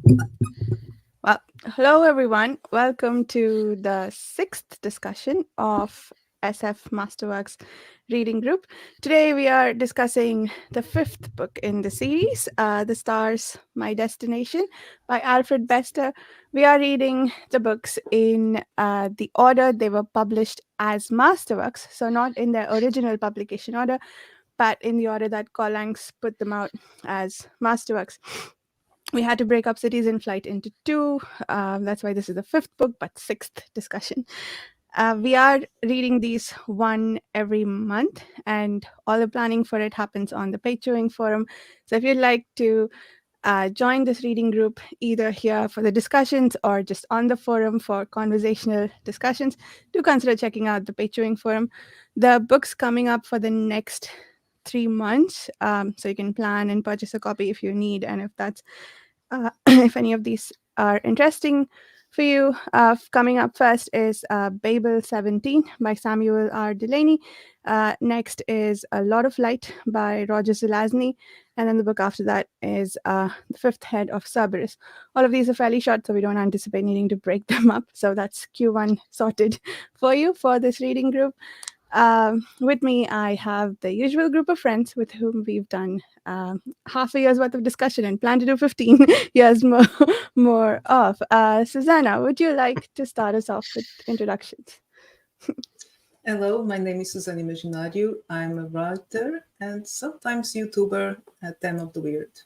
Well, hello everyone. Welcome to the sixth discussion of SF Masterworks reading group. Today we are discussing the fifth book in the series, The Stars, My Destination by Alfred Bester. We are reading the books in the order they were published as Masterworks, so not in their original publication order, but in the order that Collings put them out as Masterworks. We had to break up Cities in Flight into two. That's why this is the fifth book, but sixth discussion. We are reading these one every month, and all the planning for it happens on the Page Chewing forum. So if you'd like to join this reading group, either here for the discussions or just on the forum for conversational discussions, do consider checking out the Page Chewing forum. The book's coming up for the next 3 months, so you can plan and purchase a copy if you need, and if that's if any of these are interesting for you. Coming up first is Babel 17 by Samuel R. Delaney. Next is A Lot of Light by Roger Zelazny. And then the book after that is The Fifth Head of Cerberus. All of these are fairly short, so we don't anticipate needing to break them up. So that's Q1 sorted for you for this reading group. With me, I have the usual group of friends with whom we've done half a year's worth of discussion and plan to do 15 years more of. Susanna, would you like to start us off with introductions? Hello, my name is Susana Imaginario. I'm a writer and sometimes YouTuber at Ten of the Weird.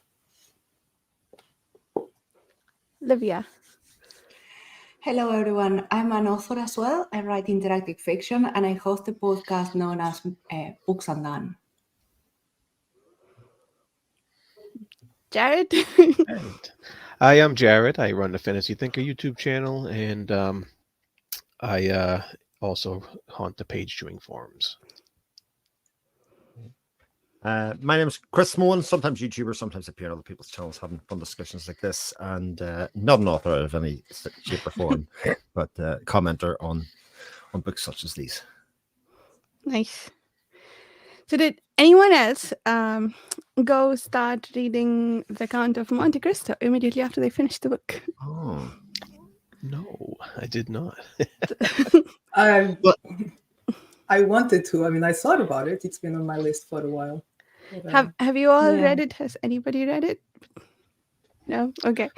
Livia. Hello, everyone. I'm an author as well. I write interactive fiction and I host a podcast known as Books Undone. Jared. I am Jared. I run the Fantasy Thinker YouTube channel, and I also haunt the Page Chewing forums. My name is Chris Moen, sometimes YouTuber, sometimes appear on other people's channels having fun discussions like this, and not an author of any shape or form, but commenter on books such as these. Nice. So did anyone else go start reading The Count of Monte Cristo immediately after they finished the book? Oh. No, I did not. I wanted to. I mean, I thought about it. It's been on my list for a while. But, Have you all read it? Has anybody read it? No? Okay.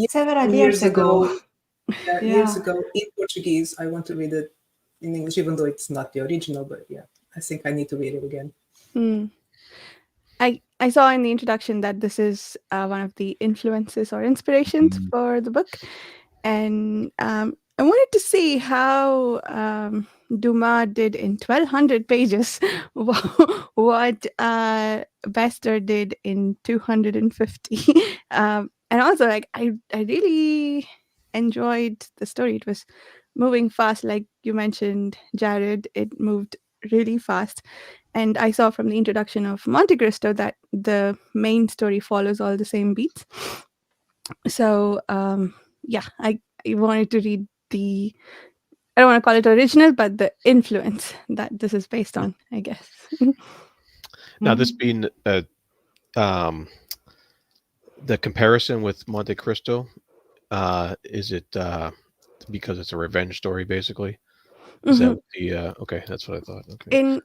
Several years ago. Years ago in Portuguese. I want to read it in English, even though it's not the original. But yeah, I think I need to read it again. I saw in the introduction that this is one of the influences or inspirations for the book. And I wanted to see how Dumas did in 1,200 pages what Bester did in 250. And also, like, I really enjoyed the story. It was moving fast, like you mentioned, Jared. It moved really fast. And I saw from the introduction of Monte Cristo that the main story follows all the same beats. So, yeah, I wanted to read I don't want to call it original, but the influence that this is based on, I guess. Now, this being the comparison with Monte Cristo, is it because it's a revenge story, basically? Is that the okay? That's what I thought. Okay.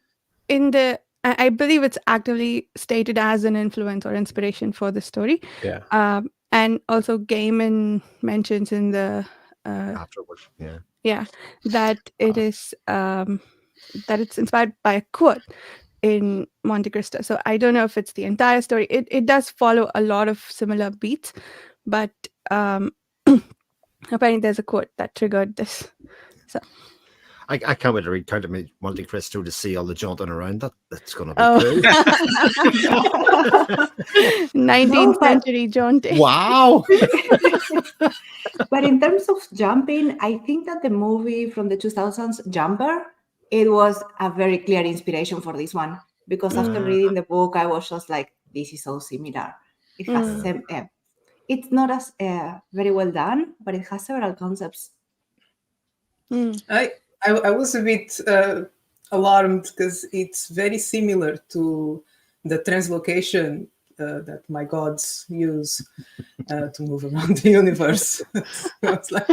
In the I believe it's actively stated as an influence or inspiration for the story. Yeah. And also Gaiman mentions in the Afterwards, that it is that it's inspired by a quote in Monte Cristo. So I don't know if it's the entire story. It does follow a lot of similar beats, but apparently there's a quote that triggered this. So I can't wait to read Count of Monte Cristo to see all the jaunting around that. That's going to be cool. 19th century jaunting. Wow. But in terms of jumping, I think that the movie from the 2000s, Jumper, it was a very clear inspiration for this one. Because after reading the book, I was just like, this is so similar. It has it's not as very well done, but it has several concepts. I was a bit alarmed because it's very similar to the translocation that my gods use. to move around the universe. So it's like,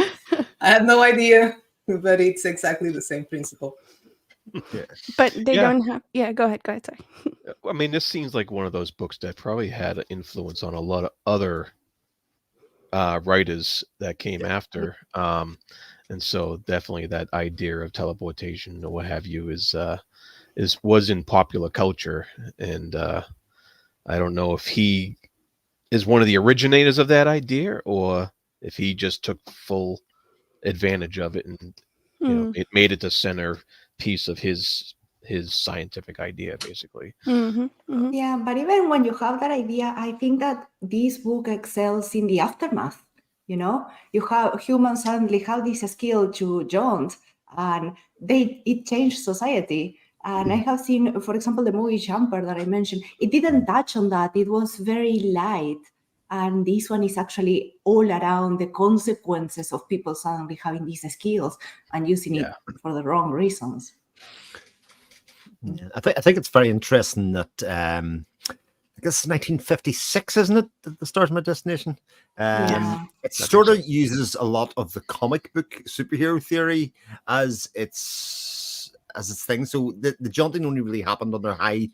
I have no idea, but it's exactly the same principle. Yeah. But they Yeah. don't have. Yeah, go ahead. Sorry. I mean, this seems like one of those books that probably had an influence on a lot of other writers that came after. And so definitely that idea of teleportation or what have you was in popular culture. And I don't know if he is one of the originators of that idea or if he just took full advantage of it and it made it the center piece of his scientific idea, basically. Yeah, but even when you have that idea, I think that this book excels in the aftermath. You know, you have humans suddenly have this skill to jaunt, and it changed society. And I have seen, for example, the movie Jumper that I mentioned. It didn't touch on that. It was very light, and this one is actually all around the consequences of people suddenly having these skills and using it for the wrong reasons. Yeah. I think it's very interesting that I guess 1956, isn't it? The start of My Destination. It sort of uses a lot of the comic book superhero theory as its thing. So the jaunting only really happened under high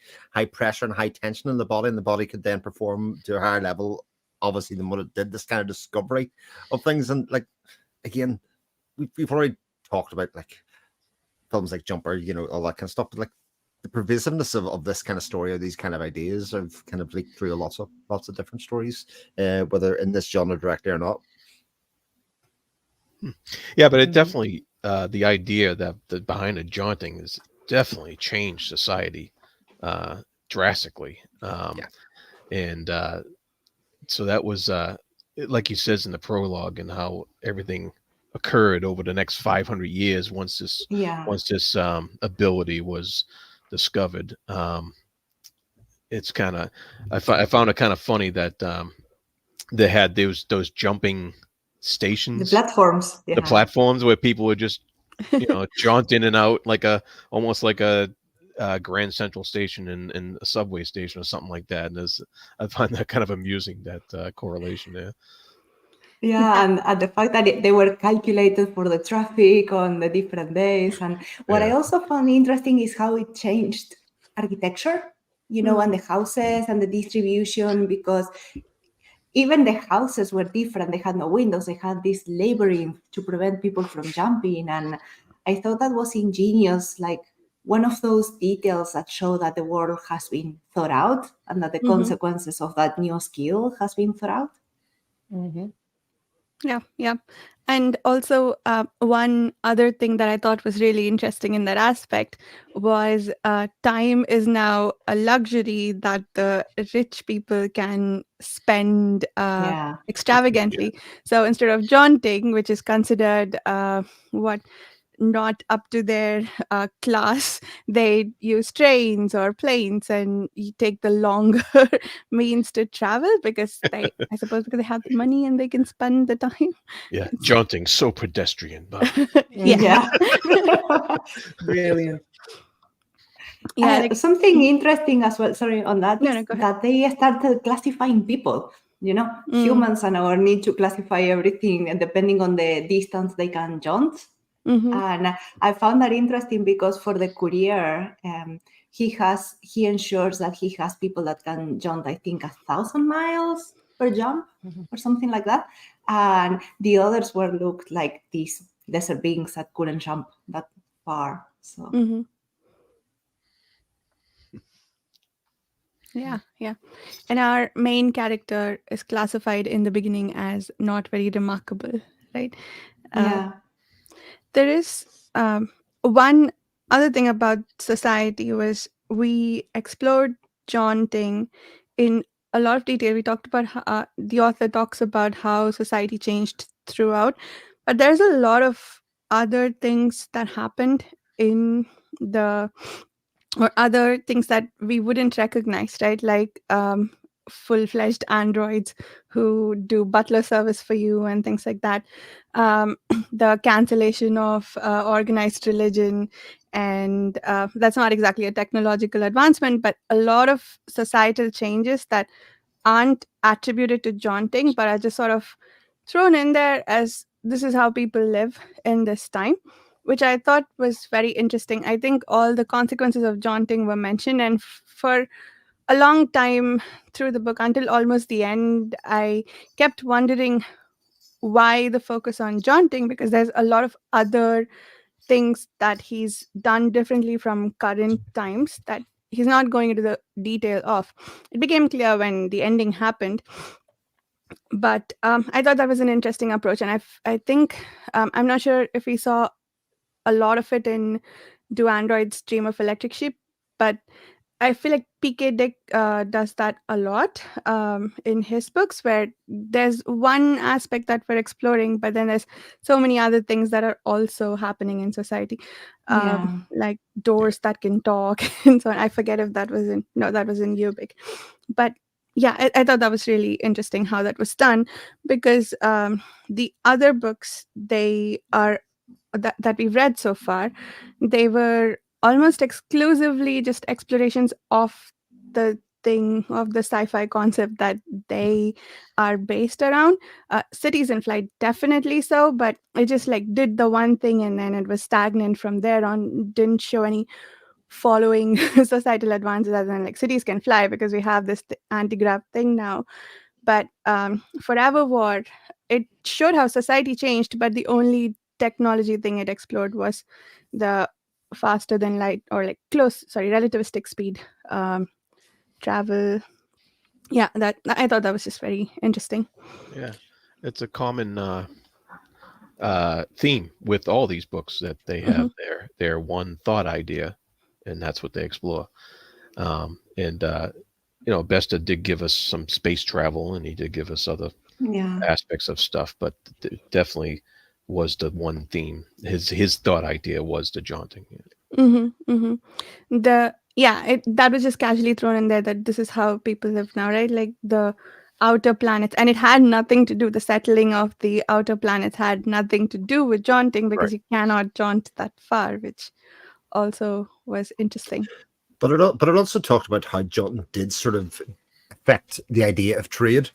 pressure and high tension in the body, and the body could then perform to a higher level, obviously, than what it did. This kind of discovery of things, and like again, we've already talked about like films like Jumper, all that kind of stuff, but like the pervasiveness of this kind of story or these kind of ideas have kind of leaked through lots of different stories, whether in this genre directly or not. Yeah, but it definitely the idea that behind the jaunting has definitely changed society drastically. And so that was like he says in the prologue, and how everything occurred over the next 500 years once this ability was discovered. It's kind of I found it kind of funny that they had those jumping stations, the platforms where people would just jaunt in and out like almost like a Grand Central Station in a subway station or something like that. And I find that kind of amusing, that correlation there. Yeah, and the fact that they were calculated for the traffic on the different days. And what I also found interesting is how it changed architecture, and the houses and the distribution, because even the houses were different. They had no windows. They had this labyrinth to prevent people from jumping. And I thought that was ingenious, like one of those details that show that the world has been thought out and that the consequences of that new skill has been thought out. Yeah. And also, one other thing that I thought was really interesting in that aspect was time is now a luxury that the rich people can spend extravagantly. So instead of jaunting, which is considered not up to their class, they use trains or planes, and you take the longer means to travel because I suppose because they have the money and they can spend the time. Yeah, jaunting, so pedestrian, but Brilliant. Yeah, something interesting as well. Sorry, on that No, is go ahead. that they started classifying people. Humans and our need to classify everything, and depending on the distance they can jaunt. And I found that interesting because for the courier, he ensures that he has people that can jaunt, I think, 1,000 miles per jump or something like that. And the others looked like these desert beings that couldn't jump that far. So. Yeah. And our main character is classified in the beginning as not very remarkable, right? There is one other thing about society was we explored jaunting in a lot of detail. We talked about how, the author talks about how society changed throughout, but there's a lot of other things that happened in the or other things that we wouldn't recognize, right? Like full-fledged androids who do butler service for you and things like that. The cancellation of organized religion, and that's not exactly a technological advancement, but a lot of societal changes that aren't attributed to jaunting, but are just sort of thrown in there as this is how people live in this time, which I thought was very interesting. I think all the consequences of jaunting were mentioned, and for a long time through the book, until almost the end, I kept wondering why the focus on jaunting, because there's a lot of other things that he's done differently from current times that he's not going into the detail of. It became clear when the ending happened, but I thought that was an interesting approach, and I think I'm not sure if we saw a lot of it in Do Androids Dream of Electric Sheep, but I feel like PK Dick does that a lot in his books, where there's one aspect that we're exploring, but then there's so many other things that are also happening in society, Yeah. like doors that can talk and so on. I forget if that was in no, that was in Ubik, but yeah, I thought that was really interesting how that was done, because the other books they are that we've read so far, they were almost exclusively just explorations of the thing of the sci-fi concept that they are based around. Cities in Flight, definitely so, but it just like did the one thing and then it was stagnant from there on, didn't show any following societal advances other than like cities can fly because we have this anti-grav thing now. But Forever War, it showed how society changed, but the only technology thing it explored was the faster than light, or like relativistic speed travel. Yeah, that I thought that was just very interesting. Yeah, it's a common theme with all these books that they Mm-hmm. have their one thought idea, and that's what they explore. And Besta did give us some space travel, and he did give us other Yeah. aspects of stuff, but definitely was the one theme. His thought idea was the jaunting. Mm-hmm. Mm-hmm. That was just casually thrown in there that this is how people live now, right? Like the outer planets, and it had nothing to do. The settling of the outer planets had nothing to do with jaunting Right. because you cannot jaunt that far, which also was interesting. But it also talked about how Johnson did sort of affect the idea of trade,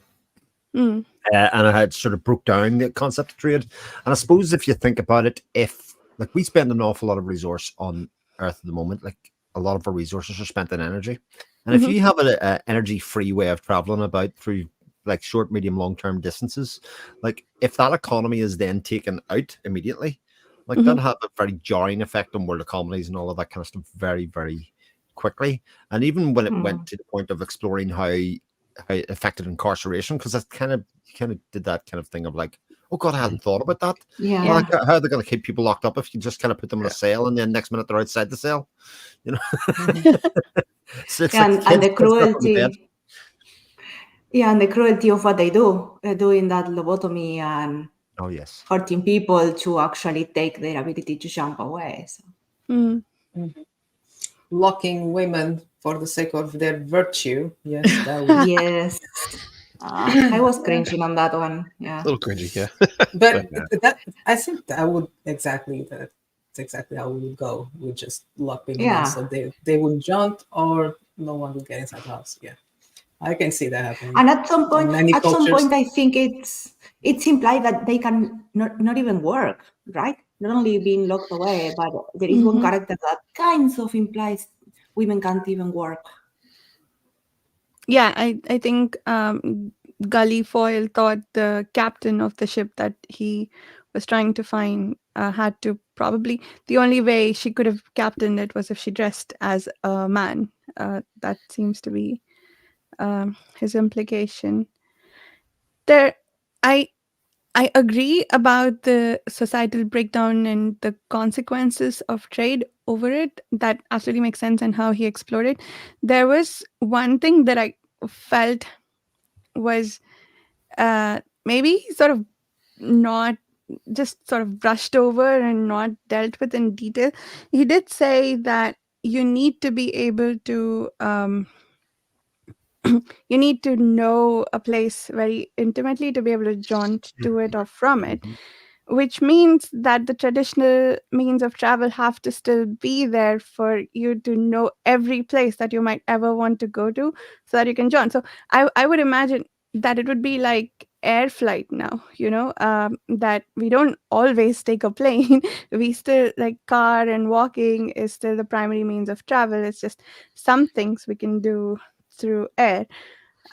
Mm. and it had sort of broke down the concept of trade. And I suppose if you think about it, if like we spend an awful lot of resource on Earth at the moment, like a lot of our resources are spent in energy, and if Mm-hmm. you have an energy-free way of traveling about through like short, medium, long-term distances, like if that economy is then taken out immediately, like Mm-hmm. that have a very jarring effect on world economies and all of that kind of stuff very, very quickly. And even when it went to the point of exploring how it affected incarceration, because that's kind of did that kind of thing of like, oh god, I hadn't thought about that. Yeah. Well, like, how are they going to keep people locked up if you just kind of put them in a Yeah. cell and then next minute they're outside the cell? You know, so it's Yeah, like and the kids stuck on the bed. cruelty. Yeah, and the cruelty of what they do, doing that lobotomy and Oh yes, hurting people to actually take their ability to jump away. So. Mm. Locking women for the sake of their virtue. Yes, that was. Yes. I was cringing on that one. Yeah. A little cringy, yeah. But Yeah. that I think that would exactly that. It's exactly how we would go. We just lock people in Yeah. so they wouldn't jump or no one would get inside the house. Yeah, I can see that happening. And at some In many cultures. I think it's implied that they can not even work, right? Not only being locked away, but there is one Mhm. character that kind of implies women can't even work. Yeah, I think Gully Foyle thought the captain of the ship that he was trying to find had to probably, the only way she could have captained it was if she dressed as a man. That seems to be his implication. There, I I agree about the societal breakdown and the consequences of trade over it. That absolutely makes sense and how he explored it. There was one thing that I felt was maybe sort of not just sort of brushed over and not dealt with in detail. He did say that you need to be able to you need to know a place very intimately to be able to jaunt to it or from it. Mhm. which means that the traditional means of travel have to still be there for you to know every place that you might ever want to go to so that you can join. So I would imagine that it would be like air flight now, that we don't always take a plane. We still, like, car and walking is still the primary means of travel. It's just some things we can do through air.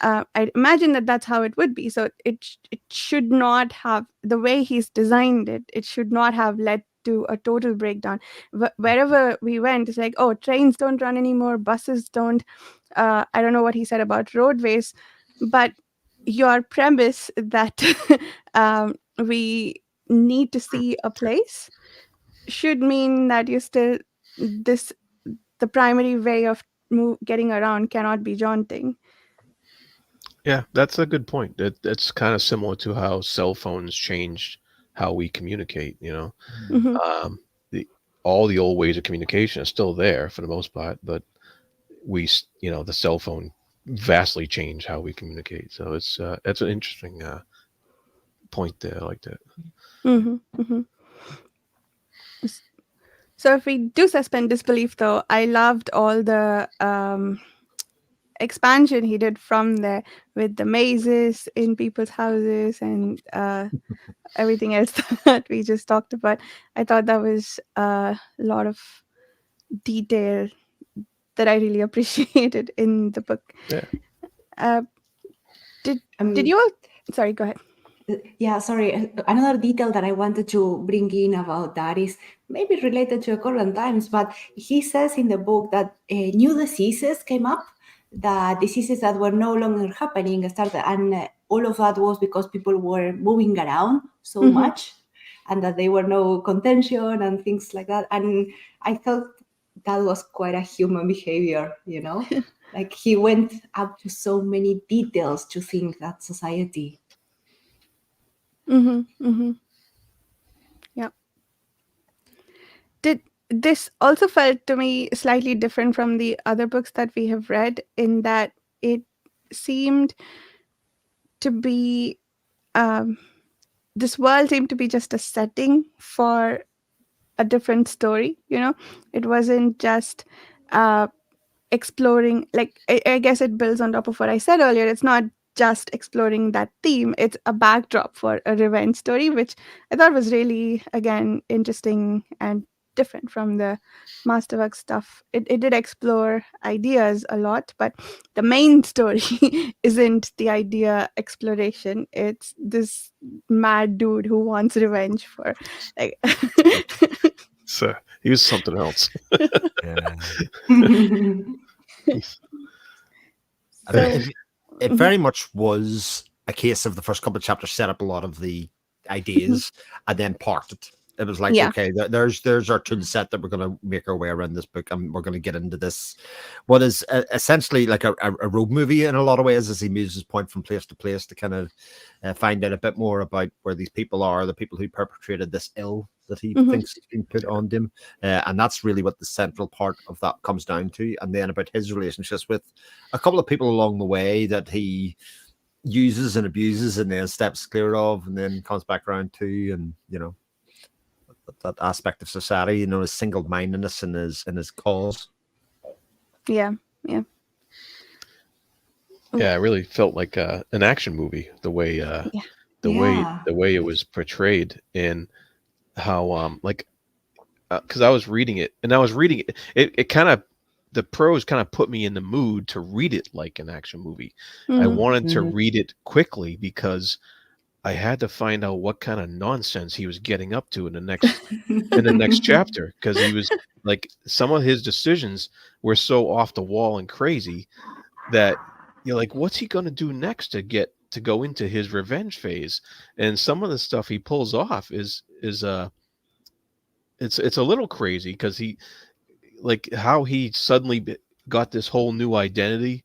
I imagine that that's how it would be. So it should not have, the way he's designed it, it should not have led to a total breakdown. Wherever we went, it's like, oh, trains don't run anymore, buses don't. I don't know what he said about roadways, but your premise that we need to see a place should mean that you still, this the primary way of getting around cannot be jaunting. Yeah, that's a good point. It's kind of similar to how cell phones changed how we communicate. Mhm. The all the old ways of communication are still there for the most part, but the cell phone vastly changed how we communicate. So it's an interesting point there. I like that. Mhm. Mhm. So if we do suspend disbelief, though, I loved all the expansion he did from there with the mazes in people's houses and everything else that we just talked about. I thought that was a lot of detail that I really appreciated in the book. Yeah. Uh, did you all? Sorry, go ahead. Yeah, sorry. Another detail that I wanted to bring in about that is maybe related to current times, but he says in the book that new diseases came up, the diseases that were no longer happening started, and all of that was because people were moving around so Mhm. much, and that there were no contention and things like that. And I thought that was quite a human behavior, like he went up to so many details to think that society. Mhm. Mhm. Yeah. Did this also felt to me slightly different from the other books that we have read, in that it seemed to be um, this world seemed to be just a setting for a different story. It wasn't just uh, exploring, like, I guess it builds on top of what I said earlier. It's not just exploring that theme, it's a backdrop for a revenge story, which I thought was really, again, interesting and different from the Masterwork stuff. It did explore ideas a lot, but the main story isn't the idea exploration. It's this mad dude who wants revenge for, like. So he was something else. Yeah. I mean, So it very much was a case of the first couple of chapters set up a lot of the ideas and then parked it. It was like, Yeah. okay, there's our tool set that we're going to make our way around this book, and we're going to get into this, what is essentially like a road movie in a lot of ways, as he moves his point from place to place to kind of find out a bit more about where these people are, the people who perpetrated this ill that he thinks has been put on him, and that's really what the central part of that comes down to. And then about his relationships with a couple of people along the way that he uses and abuses and then steps clear of and then comes back around to, and that aspect of society, his single-mindedness in his cause. Yeah. Yeah, it really felt like an action movie, the way the way it was portrayed, and how because I was reading it, it kind of, the prose kind of put me in the mood to read it like an action movie. I wanted to read it quickly because I had to find out what kind of nonsense he was getting up to in the next chapter, because he was like, some of his decisions were so off the wall and crazy that you're like, what's he going to do next to go into his revenge phase? And some of the stuff he pulls off is it's a little crazy, because he, like, how he suddenly got this whole new identity,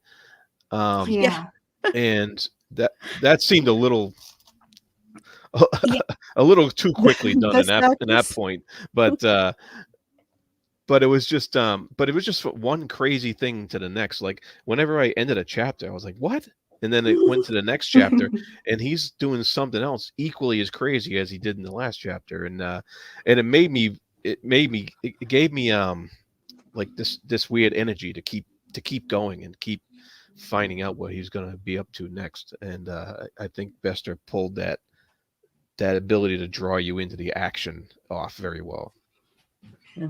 Yeah. and that seemed a little Yeah. a little too quickly done The in that circus. point, but it was just one crazy thing to the next. Like, whenever I ended a chapter, I was like, what And then it went to the next chapter, and he's doing something else equally as crazy as he did in the last chapter. And it gave me like this weird energy to keep going and keep finding out what he's going to be up to next. And I think Bester pulled that ability to draw you into the action off very well.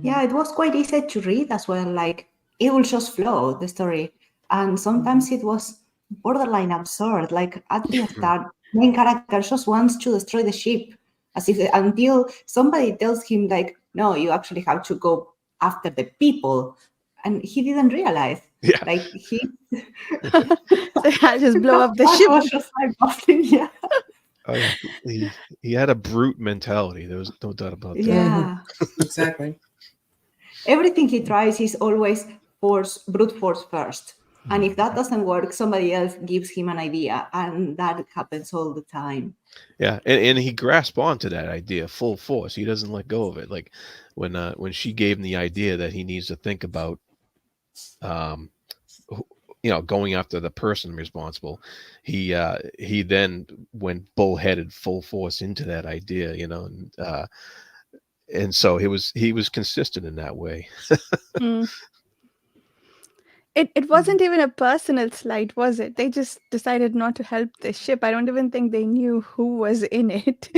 Yeah, it was quite easy to read as well. Like it will just flow, the story. And sometimes it was borderline absurd. Like at the start, main character just wants to destroy the ship, as if until somebody tells him like, no, you actually have to go after the people. And he didn't realize. Yeah. Like he So I'll just blow up the That ship. was just like nothing, yeah. Oh yeah, he had a brute mentality. There was no doubt about that. Yeah. Exactly. Everything he tries is always brute force first. And if that doesn't work, somebody else gives him an idea. And that happens all the time. Yeah, and he grasped onto that idea full force. He doesn't let go of it. Like when she gave him the idea that he needs to think about, going after the person responsible, he then went bullheaded full force into that idea, and so he was consistent in that way. Mm. It wasn't even a personal slight, was it? They just decided not to help the ship. I don't even think they knew who was in it.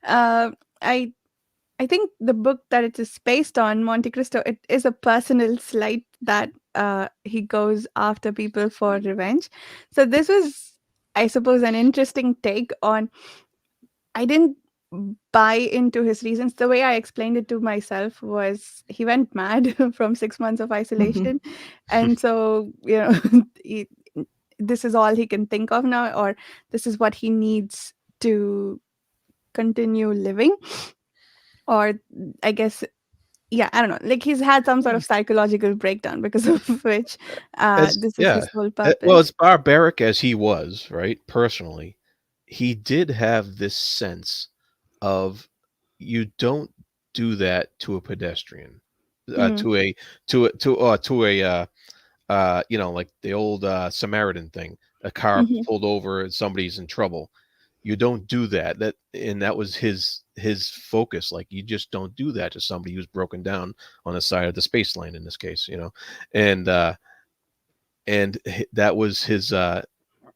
I think the book that it is based on, Monte Cristo, it is a personal slight that he goes after people for revenge. So this was, I suppose, an interesting take on. I didn't buy into his reasons. The way I explained it to myself was he went mad from 6 months of isolation, and so he, this is all he can think of now, or this is what he needs to continue living, or I guess, yeah, I don't know, like he's had some sort of psychological breakdown because of which this is his sole Well, purpose. as barbaric as he was, right, personally, he did have this sense of, you don't do that to a pedestrian, to a like the old Samaritan thing. A car pulled over and somebody's in trouble. You don't do that. That was his focus. Like, you just don't do that to somebody who's broken down on the side of the space lane in this case, and that was his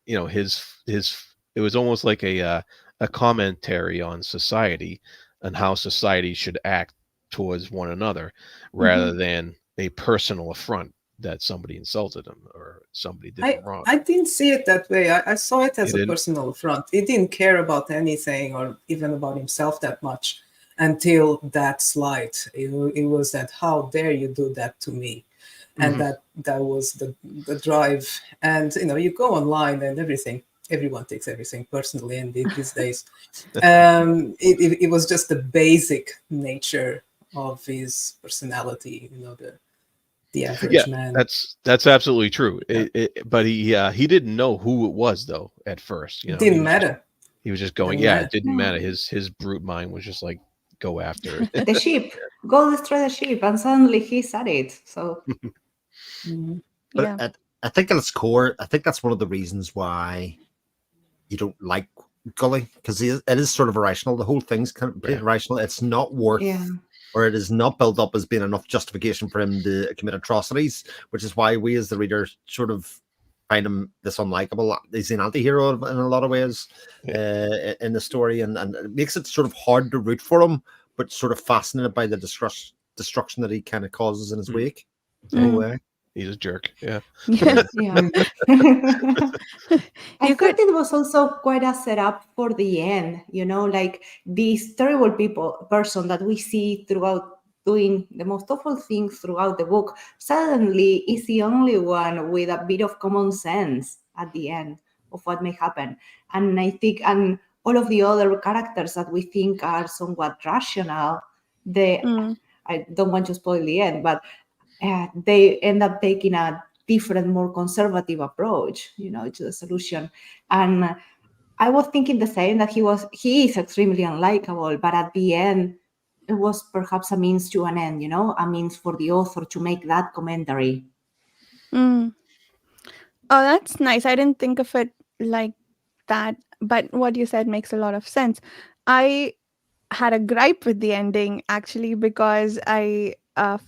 his it was almost like a commentary on society and how society should act towards one another, rather than a personal affront that somebody insulted him or somebody did him wrong. I didn't see it that way. I saw it as You a didn't? personal affront. He didn't care about anything or even about himself that much until that slide. It was that, how dare you do that to me? And that was the drive. And you go online and everyone takes everything personally, and these days it was just the basic nature of his personality, the average man. That's absolutely true. But he didn't know who it was, though, at first. It didn't matter. He was just going, it didn't matter. His brute mind was just like, go after it. The ship, go destroy the ship, and suddenly he's at it. So But I think at its core, I think that's one of the reasons why you don't like Gully, because it is sort of irrational. The whole thing's kind of irrational. It's not worth, or it is not built up as being enough justification for him to commit atrocities, which is why we as the reader sort of find him this unlikable. He's an anti-hero in a lot of ways in the story, and it makes it sort of hard to root for him, but sort of fascinated by the destruction that he kind of causes in his wake. So, he's a jerk. Yeah. I thought it was also quite a setup for the end, like this terrible person that we see throughout doing the most awful things throughout the book suddenly is the only one with a bit of common sense at the end of what may happen. And I think, and all of the other characters that we think are somewhat rational, I don't want to spoil the end, but they end up taking a different, more conservative approach, to the solution. And I was thinking the same, that he is extremely unlikable, but at the end, it was perhaps a means to an end, a means for the author to make that commentary. Oh, that's nice. I didn't think of it like that, but what you said makes a lot of sense. I had a gripe with the ending actually because I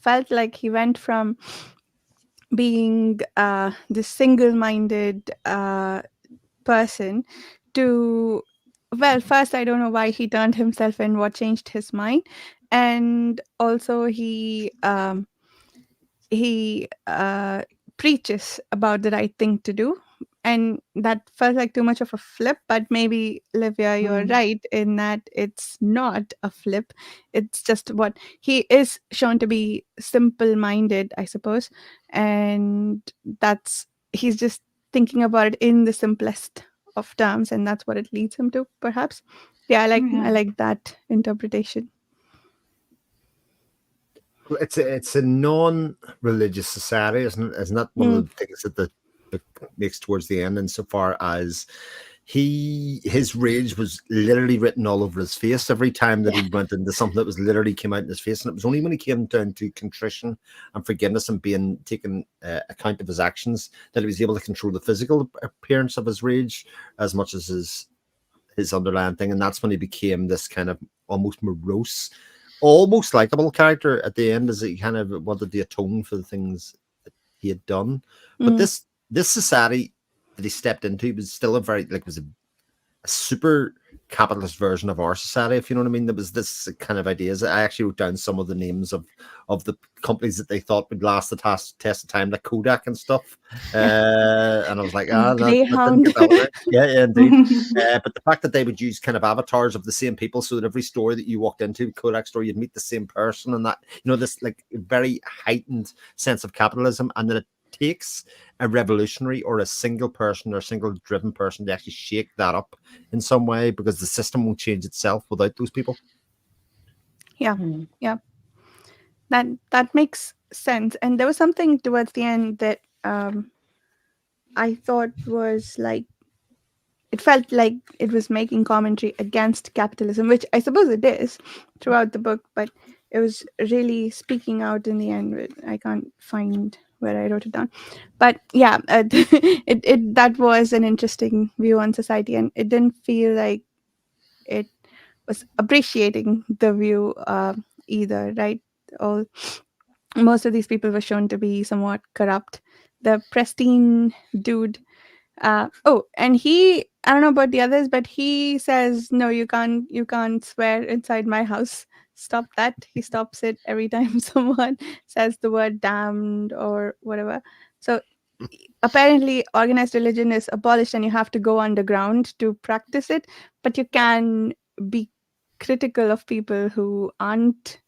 felt like he went from being this single-minded person to, well, first I don't know why he turned himself in, what changed his mind, and also he preaches about the right thing to do, and that felt like too much of a flip. But maybe, Livia, you're Mm. right in that it's not a flip. It's just what he is shown to be, simple minded, I suppose, and that's he's just thinking about it in the simplest of terms, and that's what it leads him to, perhaps. Yeah, I Yeah. like that interpretation. Well, it's a non-religious society, isn't it? Isn't that one Mm, of the things that the book makes towards the end? Insofar as his rage was literally written all over his face every time that yeah. he went into something that was literally came out in his face, and it was only when he came down to contrition and forgiveness and being taken account of his actions that he was able to control the physical appearance of his rage as much as his underlying thing, and that's when he became this kind of almost morose, almost likable character at the end, as he kind of wanted to atone for the things that he had done. But Mm, this society that he stepped into was still a very like was a super capitalist version of our society, if you know what I mean. There was this kind of ideas. I actually wrote down some of the names of the companies that they thought would last the test of time, like Kodak and stuff. And I was like, that didn't Greyhound. get that one right. Yeah, indeed. But the fact that they would use kind of avatars of the same people, so that every store that you walked into, Kodak store, you'd meet the same person, and that this like very heightened sense of capitalism, and then it takes a revolutionary or a single person or a single driven person to actually shake that up in some way, because the system won't change itself without those people. Yeah, Mm. yeah. That makes sense. And there was something towards the end that I thought was like, it felt like it was making commentary against capitalism, which I suppose it is throughout the book, but it was really speaking out in the end. I can't find where I wrote it down, but yeah, it that was an interesting view on society, and it didn't feel like it was appreciating the view either, right? All Most of these people were shown to be somewhat corrupt. The pristine dude, and I don't know about the others, but he says, no, you can't swear inside my house. Stop that. He stops it every time someone says the word damned or whatever. So apparently organized religion is abolished and you have to go underground to practice it, but you can be critical of people who aren't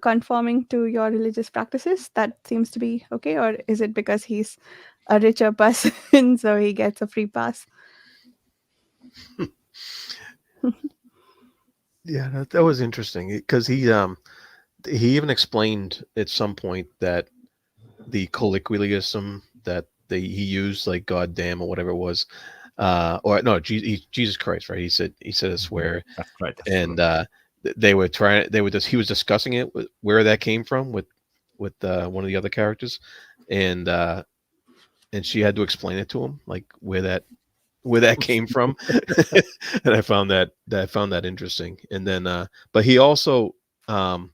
conforming to your religious practices. That seems to be okay. Or is it because he's a richer person so he gets a free pass? Yeah, that was interesting because he even explained at some point that the colloquialism that he used, like "God damn" or whatever it was, or no, Jesus Christ, right? He said a swear, That's right. and he was discussing it where that came from with one of the other characters, and and she had to explain it to him, like where that came from. And I found that interesting. And then but he also, um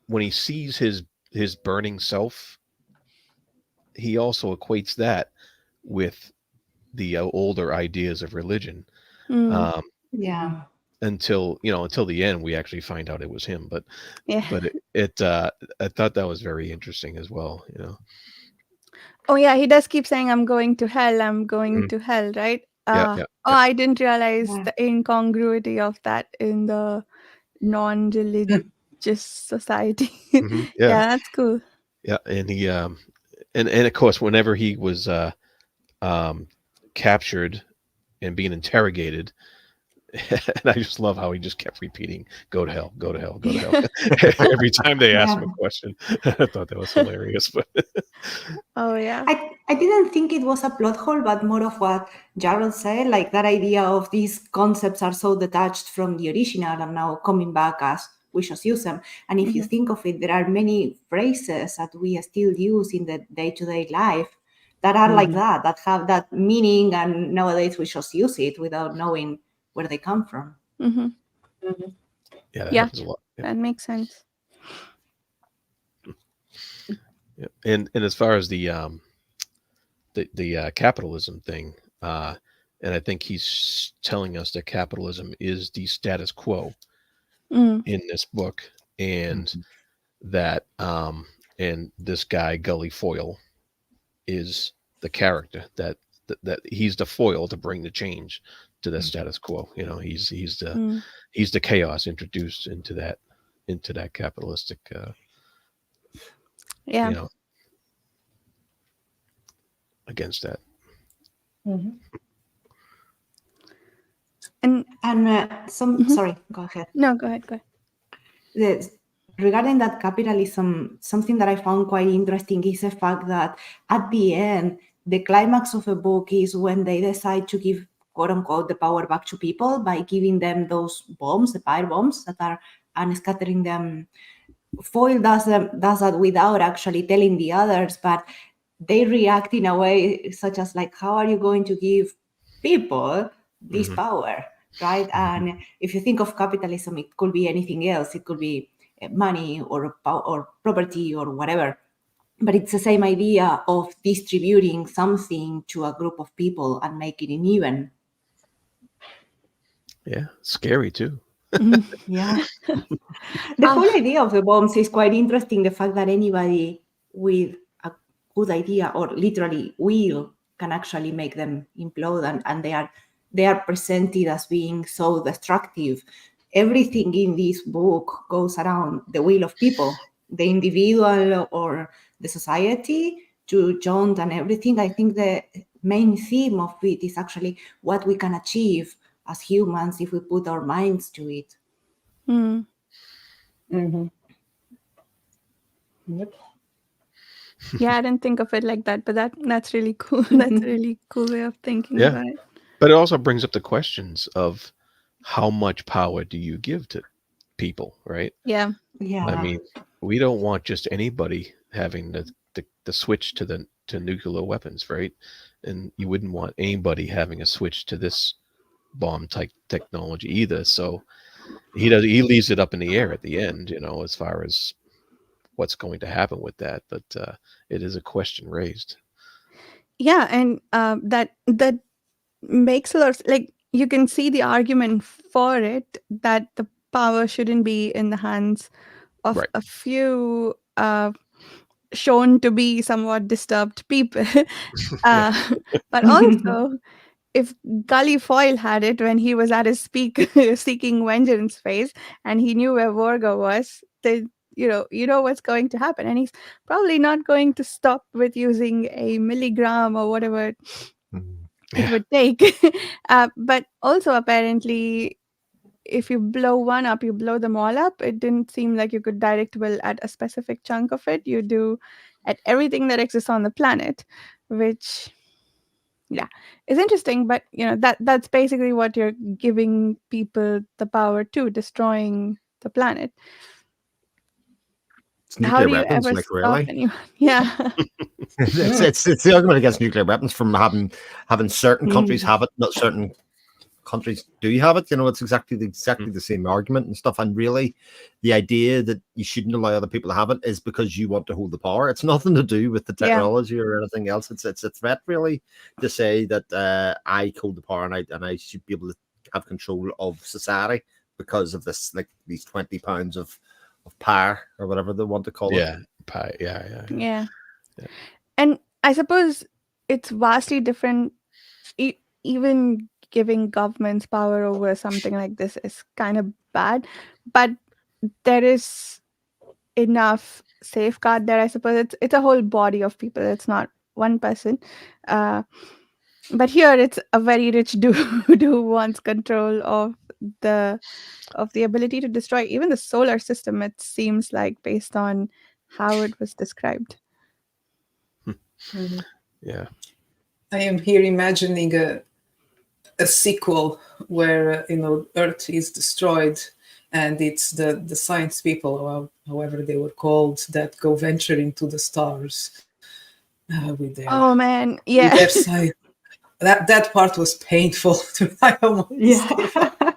when he sees his burning self, he also equates that with the older ideas of religion, Mm, um Yeah. until the end we actually find out it was him. But yeah. I thought that was very interesting as well. Oh yeah, he does keep saying, I'm going to hell, I'm going Mhm. to hell, right? Yeah, yeah, Oh, yeah. I didn't realize Yeah. the incongruity of that in the non-religious society. Yeah, Yeah, that's cool. yeah. And he and of course whenever he was um captured and being interrogated. And I just love how he just kept repeating, "Go to hell, go to hell, go to hell," every time they asked him Yeah. a question. I thought that was hilarious. But Oh yeah. I didn't think it was a plot hole, but more of what Jarrell said, like that idea of these concepts are so detached from the original and now coming back as we just use them. And if you Mhm. think of it, there are many phrases that we still use in the day-to-day life, that are like that have that meaning, and nowadays we just use it without knowing where they come from. Mm-hmm. Yeah, that Yeah. happens a lot. Yeah. That makes sense. Yeah. And as far as the capitalism thing, and I think he's telling us that capitalism is the status quo Mm. in this book, and that and this guy Gully Foyle is the character that he's the foil to bring the change to the status quo. You know, he's the chaos introduced into that capitalistic Yeah. you know, against that. And Sorry, go ahead. no, go ahead. Regarding that capitalism, something that I found quite interesting is the fact that at the end, the climax of a book is when they decide to give, quote unquote, the power back to people by giving them those bombs, the fire bombs that are, and scattering them. Foyle does that without actually telling the others, but they react in a way such as like, how are you going to give people this power, right? And if you think of capitalism, it could be anything else. It could be money or property or whatever. But it's the same idea of distributing something to a group of people and making it even. Yeah, scary too. Yeah. The whole idea of the bombs is quite interesting. The fact that anybody with a good idea or literally will can actually make them implode, and they are presented as being so destructive. Everything in this book goes around the will of people, the individual or the society, to John and everything. I think the main theme of it is actually what we can achieve as humans if we put our minds to it. Mm. Yep. Yeah, I didn't think of it like that, but that's really cool. That's a really cool way of thinking Yeah. about it. But it also brings up the questions of how much power do you give to people, right? Yeah. Yeah. I mean, we don't want just anybody having the switch to nuclear weapons, right? And you wouldn't want anybody having a switch to this bomb type technology either. So he leaves it up in the air at the end, you know, as far as what's going to happen with that. But it is a question raised. Yeah, and that makes a lot of, like, you can see the argument for it, that the power shouldn't be in the hands of Right. a few shown to be somewhat disturbed people. But also, if Gully Foyle had it when he was at his peak seeking vengeance phase, and he knew where Vorga was, then you know what's going to happen, and he's probably not going to stop with using a milligram or whatever it would take. But also, apparently, if you blow one up, you blow them all up. It didn't seem like you could direct will at a specific chunk of it. You do at everything that exists on the planet, which, yeah, is interesting. But that's basically what you're giving people the power to, destroying the planet. It's How nuclear do you weapons, ever like stop really. anyone? Yeah. It's the argument against nuclear weapons from having certain countries have it, not certain countries do have it. You know, it's exactly the same argument and stuff. And really, the idea that you shouldn't allow other people to have it is because you want to hold the power. It's nothing to do with the technology or anything else. It's a threat, really, to say that I hold the power and I should be able to have control of society because of this, like these 20 pounds of power or whatever they want to call it. Yeah. And I suppose it's vastly different. Even giving governments power over something like this is kind of bad, but there is enough safeguard there. I suppose it's a whole body of people. It's not one person. But here it's a very rich dude who wants control of the ability to destroy even the solar system, it seems like, based on how it was described. Yeah. I am here imagining a sequel where Earth is destroyed, and it's the science people, or however they were called, that go venture into the stars, with their Oh man, with yeah. their side. That part was painful to I almost gave up. Yeah.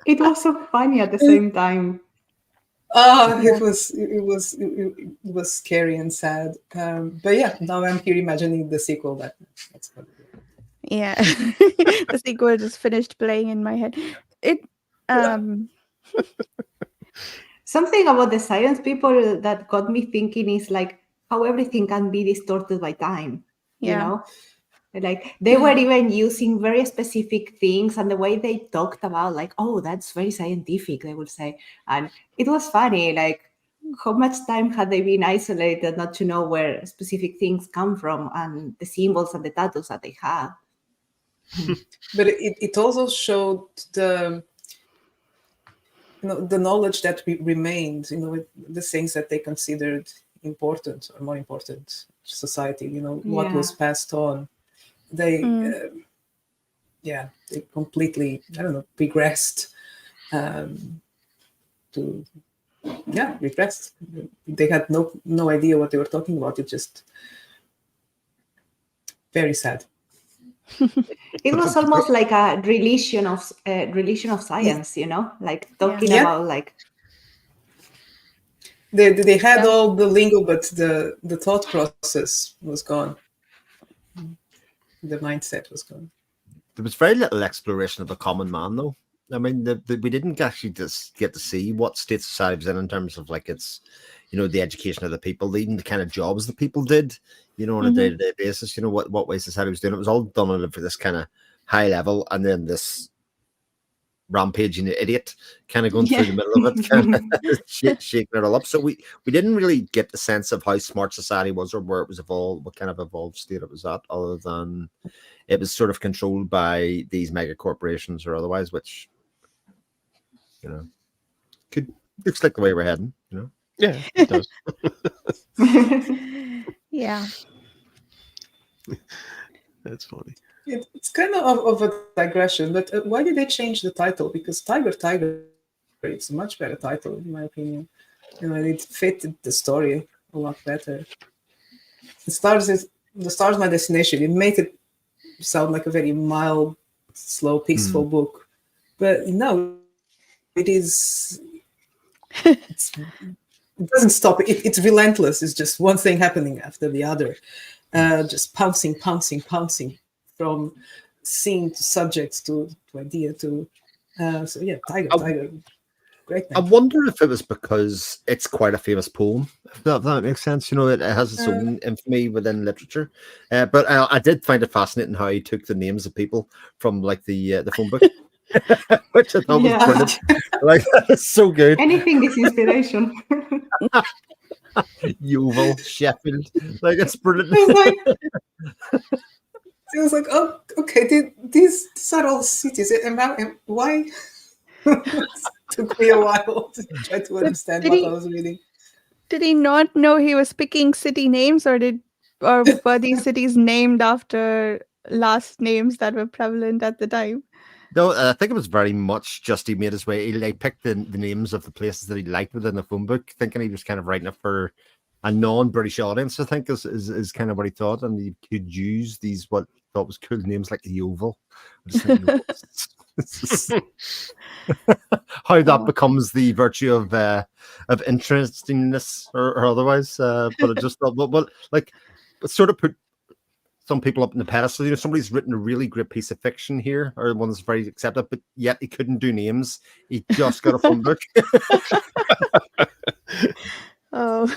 It was so funny at the same time. Oh, Yeah. it was scary and sad. But yeah, now I'm here imagining the sequel. That's what it is. Yeah. The sequel just finished playing in my head. It um Something about the science people that got me thinking is like how everything can be distorted by time, you yeah. know? Like they were even using very specific things, and the way they talked about, like, oh, that's very scientific, they would say. And it was funny, like, how much time had they been isolated not to know where specific things come from and the symbols and the tattoos that they have? But it also showed the knowledge that remained, the things that they considered important or more important to society, what Yeah. was passed on. They, Mm. they completely, I don't know, regressed to, regressed. They had no idea what they were talking about. It's just very sad. It was almost like a religion of science, you know, like talking Yeah. about like They had Yeah. all the lingo, but the thought process was gone. The mindset was gone. There was very little exploration of the common man, though. I mean, we didn't actually just get to see what state society was in terms of like its, the education of the people, even the kind of jobs the people did, on a day-to-day basis. What way society was doing. It was all done for this kind of high level, and then this rampaging idiot kind of going through the middle of it, kind of shaking it all up. So we didn't really get the sense of how smart society was or where it was evolved, what kind of evolved state it was at, other than it was sort of controlled by these mega corporations or otherwise, which looks like the way we're heading. Yeah, it does. Yeah. That's funny. It's kind of a digression, but why did they change the title? Because Tiger, it's a much better title, in my opinion. It fitted the story a lot better. The Stars My Destination. It made it sound like a very mild, slow, peaceful book, but no, it is. It doesn't stop. It's relentless. It's just one thing happening after the other, just pouncing from scene to subject to idea to. So yeah, Tiger, great name. I wonder if it was because it's quite a famous poem, if that makes sense. It has its own infamy within literature. But I did find it fascinating how he took the names of people from like the phone book, which I thought was brilliant. Like that's so good. anything is inspiration. Yeovil, Sheffield, like it's brilliant. It was like, oh, okay, these are all cities. Why? Took me a while to try to understand what I was reading. Did he not know he was picking city names, or were these cities named after last names that were prevalent at the time? No, I think it was very much just he made his way. He like picked the names of the places that he liked within the phone book, thinking he was kind of writing it for a non-British audience. I think is kind of what he thought, and he could use these what he thought was cool names like the Oval. I just think, how that becomes the virtue of interestingness or otherwise. But I just thought, but sort of put some people up in the pedestal. Somebody's written a really great piece of fiction here, or one that's very accepted, but yet he couldn't do names. He just got a phone book. Oh.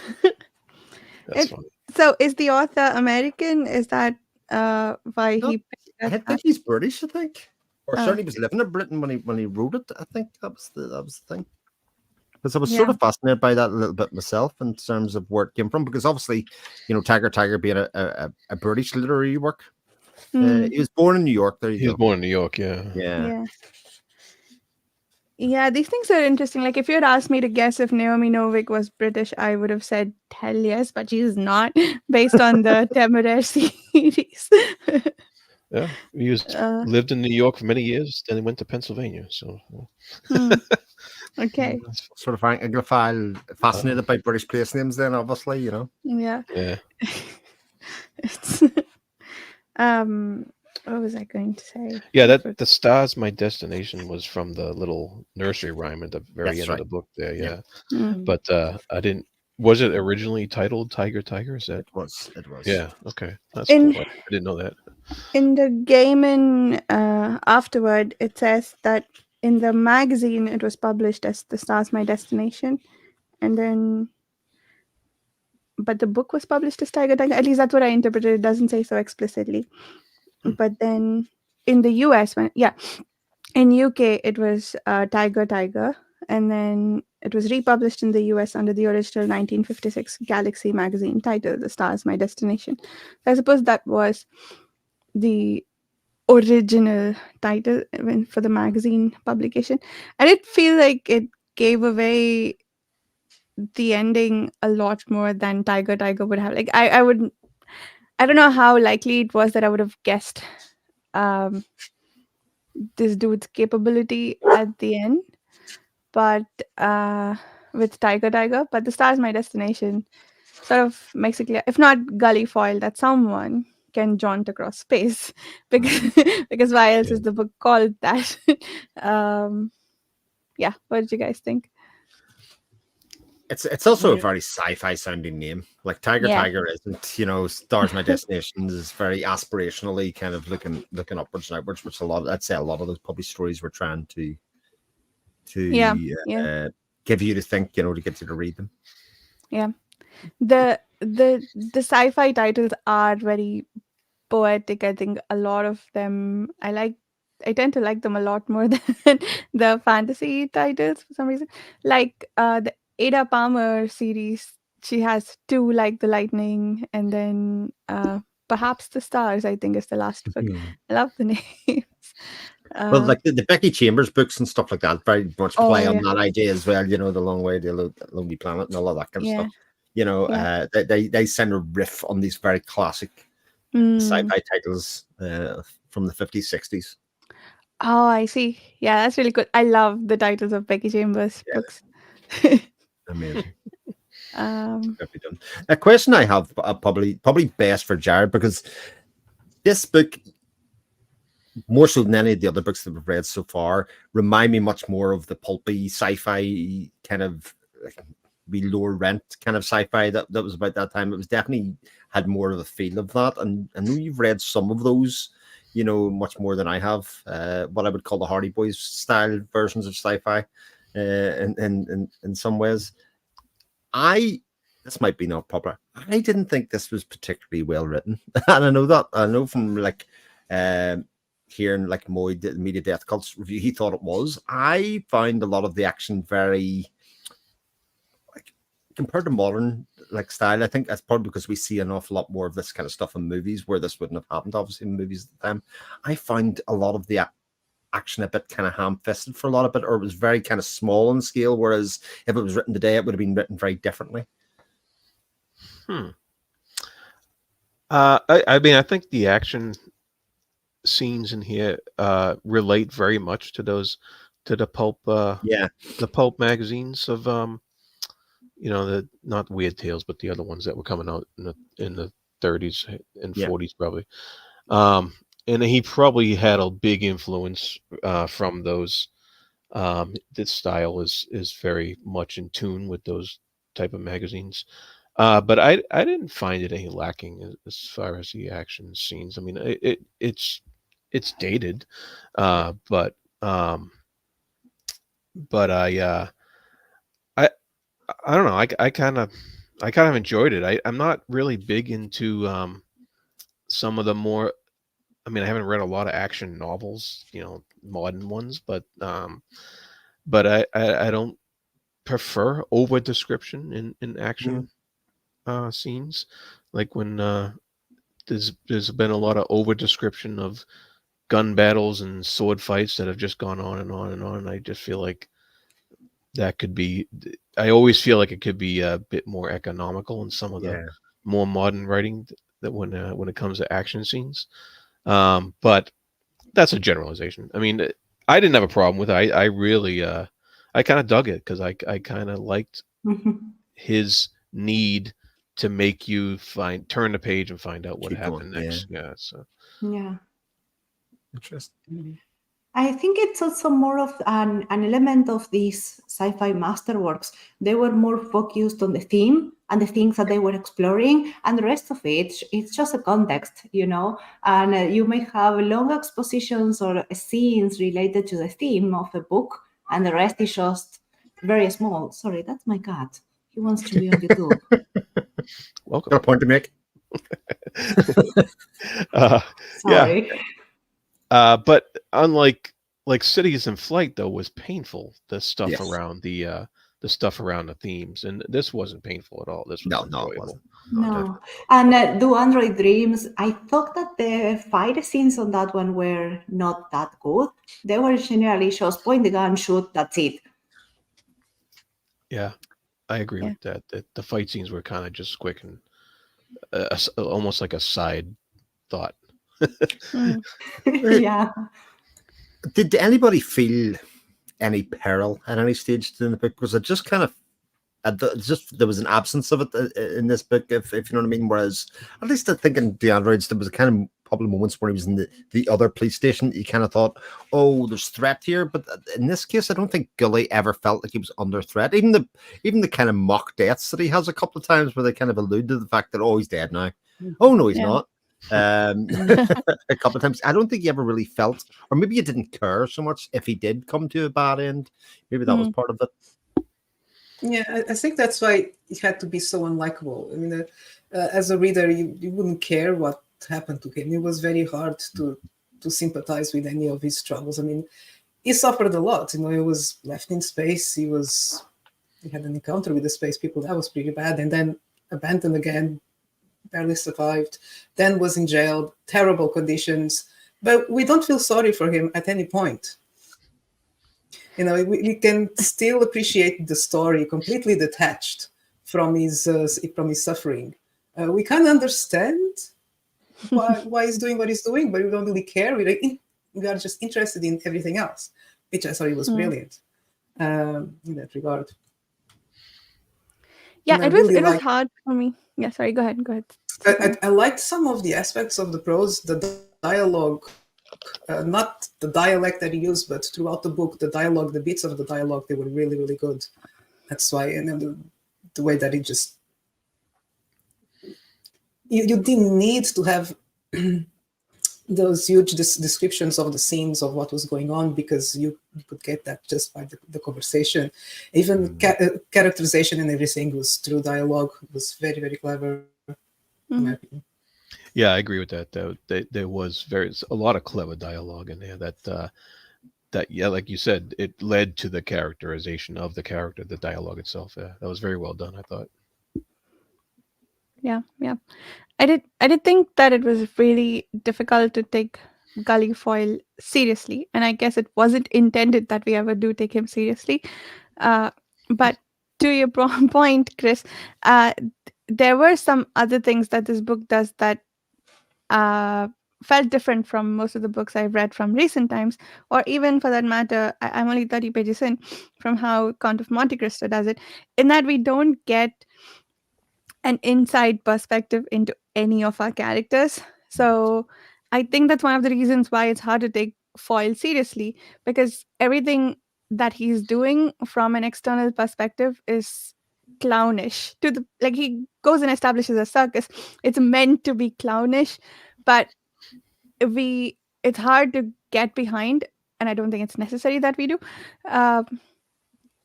That's funny. So is the author American? Is that why No, he picked I that think up? he's British. I think, or Oh. certainly was living in Britain when he wrote it. I think that was the thing. Because I was Yeah. sort of fascinated by that a little bit myself in terms of where it came from. Because obviously, Tiger being a British literary work. He was born in New York. There you He go. was born in New York, yeah. Yeah. Yeah, these things are interesting. Like, if you had asked me to guess if Naomi Novik was British, I would have said hell yes, but she's not, based on the Temeraire series. Yeah, he lived in New York for many years, then he went to Pennsylvania. So, Okay. Sort of Anglophile, fascinated by British place names. Then obviously, Yeah. yeah. It's what was I going to say? Yeah, I that the stars my destination was from the little nursery rhyme at the very That's end right. of the book there. Yeah. Yeah, Mm. but I didn't. Was it originally titled Tiger Tiger? Is that? It was. It was. Yeah. Okay, that's In cool. I didn't know that. in the Gaiman afterward, it says that in the magazine it was published as "The Stars My Destination," and then but the book was published as Tiger Tiger. At least that's what I interpreted. It doesn't say so explicitly. But then in the US, in UK it was Tiger Tiger, and then it was republished in the US under the original 1956 Galaxy magazine title, "The Stars My Destination." I suppose that was the original title for the magazine publication, and it feels like it gave away the ending a lot more than Tiger Tiger would have. Like I don't know how likely it was that I would have guessed um this dude's capability at the end, but with Tiger Tiger, but "The Stars My Destination" sort of makes it clear, if not gully foil, that someone can jaunt across space because because why else Yeah. is the book called that? um yeah, what did you guys think? It's also a Yeah. very sci-fi sounding name. Like Tiger Yeah. Tiger isn't, Stars My Destination is very aspirationally kind of looking upwards and outwards, which I'd say a lot of those published stories were trying to Yeah, yeah, give you to think, to get you to read them. yeah. The sci-fi titles are very poetic. I think a lot of them I tend to like them a lot more than the fantasy titles for some reason. Like the Ada Palmer series, she has two, like the lightning, and then perhaps the stars, I think, is the last book. Mhm. I love the names. Well, uh, like the Becky Chambers books and stuff like that very much oh play on yeah, that idea as well, the Long Way to the Lonely Planet and all of that kind of yeah, stuff. yeah. They send a riff on these very classic Mm. sci-fi titles from the 50s, 60s. Oh, I see. Yeah, that's really good. I love the titles of Becky Chambers Yeah, books. amazing. um, Beautifully done. A question I have, probably best for Jared, because this book, more so than any of the other books that we've read so far, remind me much more of the pulpy sci-fi kind of like lower rent kind of sci-fi that was about that time. It was definitely had more of a feel of that, and I know you've read some of those, much more than I have. What I would call the Hardy Boys style versions of sci-fi, in some ways. This might be not proper. I didn't think this was particularly well written, and I know from like hearing like Moy did Media Death Cult's review, he thought it was. I found a lot of the action very, like, compared to modern like style. I think that's probably because we see an awful lot more of this kind of stuff in movies, where this wouldn't have happened obviously in movies at the time. I found a lot of the action a bit kind of ham-fisted for a lot of it, or it was very kind of small in scale, whereas if it was written today, it would have been written very differently. I mean, I think the action scenes in here relate very much to the pulp Yeah. the pulp magazines of the not Weird Tales, but the other ones that were coming out in the 30s and Yeah. 40s probably. And he probably had a big influence from those. This style is very much in tune with those type of magazines. But I didn't find it any lacking as far as the action scenes. I mean, it's dated, but I I don't know. I kind of enjoyed it. I'm not really big into some of the more. I mean, I haven't read a lot of action novels, modern ones, but I don't prefer over description in action scenes, like when there's been a lot of over description of gun battles and sword fights that have just gone on and on and on. And I just feel like that could be. I always feel like it could be a bit more economical in some of the Yeah. more modern writing that when it comes to action scenes. But that's a generalization. I mean, I didn't have a problem with it. I really I kind of dug it because I kind of liked his need to make you turn the page and find out what Keep going, happened next. Yeah. So Yeah. Interesting. I think it's also more of an element of these sci-fi masterworks. They were more focused on the theme and the things that they were exploring, and the rest of it's just a context, you know. And you may have long expositions or scenes related to the theme of a book, and the rest is just very small. Sorry, that's my cat. He wants to be on YouTube. welcome. Got a point to make. Yeah. Sorry. But unlike like Cities in Flight though was painful. The stuff Yes. around the stuff around the themes, and this wasn't painful at all. This was No, it enjoyable. wasn't. No. And Do Android Dreams, I thought that the fight scenes on that one were not that good. They were generally just point the gun, shoot, that's it. Yeah, I agree Yeah. with that. That the fight scenes were kind of just quick and almost like a side thought. Mm. Yeah. Did anybody feel any peril at any stage in the book? Because it just kind of, just there was an absence of it in this book, if you know what I mean. Whereas, at least I think in the Androids, there was a kind of probably moments where he was in the other police station. You kind of thought, oh, there's threat here. But in this case, I don't think Gully ever felt like he was under threat. Even the kind of mock deaths that he has a couple of times, where they kind of allude to the fact that, oh, he's dead now. Oh no, he's Yeah. not. A couple of times. I don't think he ever really felt, or maybe you didn't care so much if he did come to a bad end. Maybe that was part of it. Yeah, I think that's why he had to be so unlikable. I mean, as a reader, you wouldn't care what happened to him. It was very hard to sympathize with any of his struggles. I mean, he suffered a lot. You know, he was left in space. He had an encounter with the space people that was pretty bad, and then abandoned again, barely survived. Then was in jail, terrible conditions. But we don't feel sorry for him at any point. You know, we can still appreciate the story completely detached from his suffering. We can understand why he's doing what he's doing, but we don't really care. We are just interested in everything else, which I thought he was brilliant in that regard. Yeah, And I it was really hard for me. Yeah, sorry, go ahead. I liked some of the aspects of the prose, the dialogue, not the dialect that he used, but throughout the book, the dialogue, the bits of the dialogue, they were really, really good. That's why, and then the way that it just, you didn't need to have those huge descriptions of the scenes of what was going on, because you could get that just by the conversation. Even characterization and everything was through dialogue. It was very, very clever. In my opinion. Yeah, I agree with that. There was a lot of clever dialogue in there that yeah, like you said, it led to the characterization of the character, the dialogue itself. Yeah, that was very well done, I thought. Yeah. I did think that it was really difficult to take Gully Foyle seriously, and I guess it wasn't intended that we ever do take him seriously. But to your point, Chris, there were some other things that this book does that felt different from most of the books I've read from recent times, or even for that matter, I'm only 30 pages in, from how Count of Monte Cristo does it, in that we don't get an inside perspective into any of our characters. So I think that's one of the reasons why it's hard to take Foyle seriously, because everything that he's doing from an external perspective is clownish. To the like, he goes and establishes a circus. It's meant to be clownish, but it's hard to get behind, and I don't think it's necessary that we do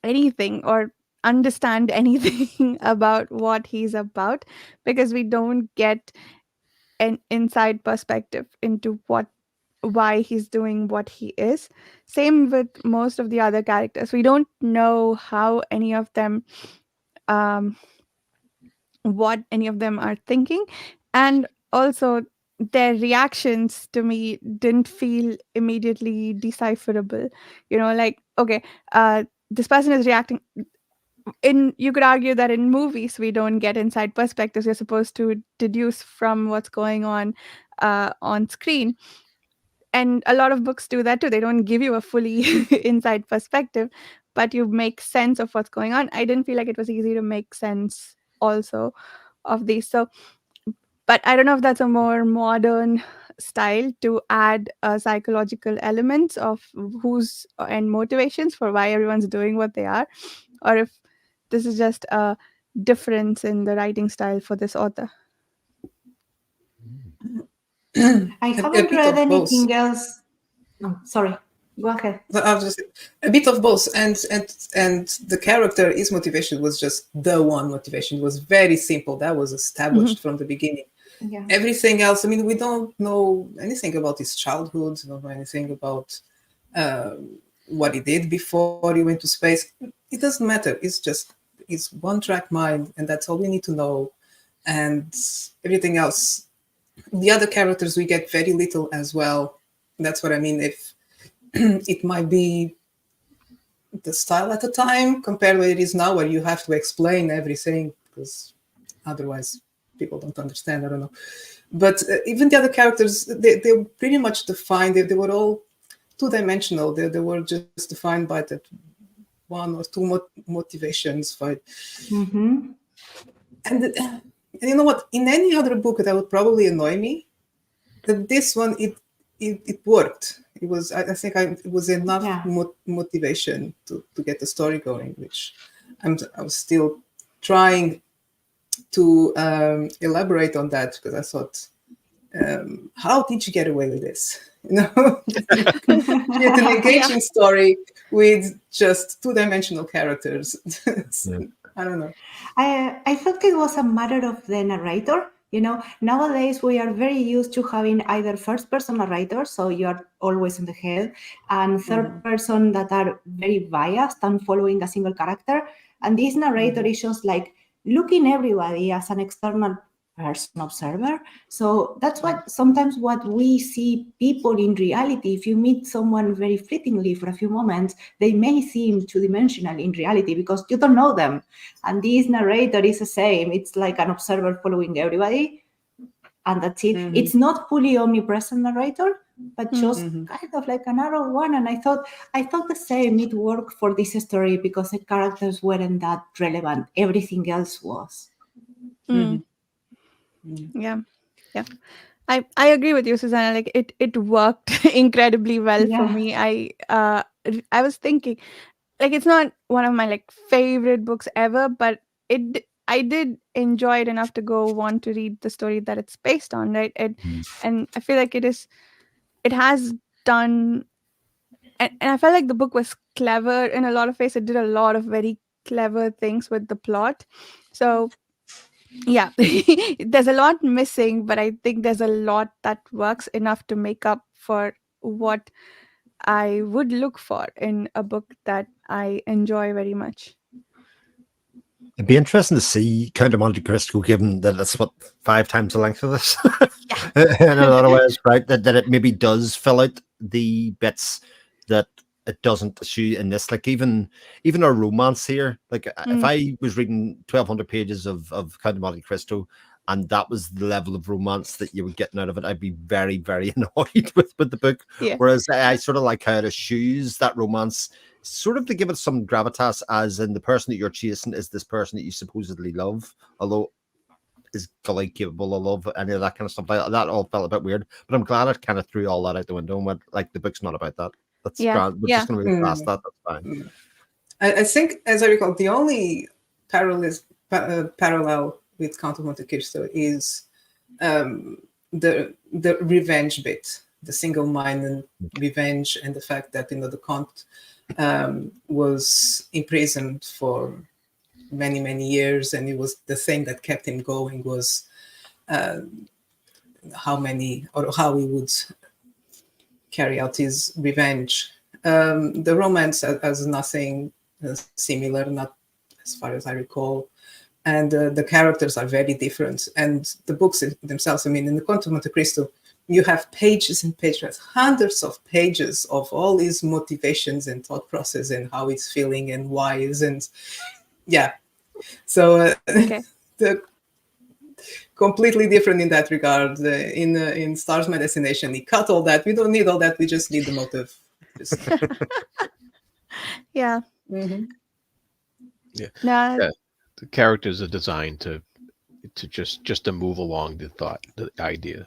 anything or understand anything about what he's about, because we don't get an inside perspective into why he's doing what he is. Same with most of the other characters. We don't know how any of them what any of them are thinking, and also their reactions to me didn't feel immediately decipherable. You know, like, okay, this person is reacting you could argue that in movies we don't get inside perspectives. You're supposed to deduce from what's going on screen, and a lot of books do that too. They don't give you a fully inside perspective, but you make sense of what's going on. I didn't feel like it was easy to make sense also of these. So, but I don't know if that's a more modern style to add psychological elements of who's and motivations for why everyone's doing what they are, or if this is just a difference in the writing style for this author. I A haven't bit read of both. anything else. No, sorry. Go ahead. I'll just a bit of both, and the character, his motivation was just the one motivation. It was very simple. That was established from the beginning. Yeah. Everything else, I mean, we don't know anything about his childhood. Don't know anything about what he did before he went to space. It doesn't matter. It's one track mind, and that's all we need to know. And everything else, the other characters, we get very little as well. That's what I mean. If it might be the style at the time compared with it is now, where you have to explain everything because otherwise people don't understand. I don't know. But even the other characters, they were pretty much defined. They were all two-dimensional. They were just defined by that one or two motivations. Mm-hmm. And you know what? In any other book, that would probably annoy me. But this one, it worked. It was, I think, it was enough motivation to get the story going, which I was still trying to elaborate on that, because I thought, how did you get away with this? You know, it's an engaging story with just two-dimensional characters. I don't know. I felt it was a matter of the narrator. You know, nowadays we are very used to having either first-person narrators, so you are always in the head, and third person that are very biased and following a single character. And this narrator is just like looking everybody as an external person observer. So that's what sometimes what we see people in reality. If you meet someone very fleetingly for a few moments, they may seem two-dimensional in reality because you don't know them. And this narrator is the same. It's like an observer following everybody, and that's it. It's not fully omnipresent narrator, but just kind of like an arrow one. And I thought the same. It worked for this story because the characters weren't that relevant. Everything else was. Yeah. I agree with you, Susanna. Like it worked incredibly well for me. I was thinking, like, it's not one of my like favorite books ever, but I did enjoy it enough to go want to read the story that it's based on, right? And I feel like it has done, and I felt like the book was clever in a lot of ways. It did a lot of very clever things with the plot. So yeah, there's a lot missing, but I think there's a lot that works enough to make up for what I would look for in a book that I enjoy very much. It'd be interesting to see Count of Monte Cristo, given that that's what 5 times the length of this. In a lot of ways, right? That it maybe does fill out the bits that it doesn't issue in this. Like even our romance here, like if I was reading 1,200 pages of Count of Monte Cristo, and that was the level of romance that you were getting out of it, I'd be very, very annoyed with the book. Yeah. Whereas I sort of like how it eschews that romance, sort of to give it some gravitas, as in the person that you're chasing is this person that you supposedly love, although is fully capable of love, any of that kind of stuff. That all felt a bit weird, but I'm glad it kind of threw all that out the window and went, like, the book's not about that. That's grand. We're just going to move past that. That's fine. I think, as I recall, the only parallel with Count of Monte Cristo is the revenge bit, the single-minded revenge, and the fact that the Count was imprisoned for many, many years, and it was the thing that kept him going was how he would carry out his revenge. The romance has nothing similar, not as far as I recall, and the characters are very different. And the books themselves, I mean, in the Count of Monte Cristo, you have pages and pages, hundreds of pages of all his motivations and thought process and how he's feeling and why isn't. Yeah. So the completely different in that regard. In Stars My Destination, he cut all that. We don't need all that. We just need the motive. Yeah. Yeah. The characters are designed to, to just to move along the thought, the idea.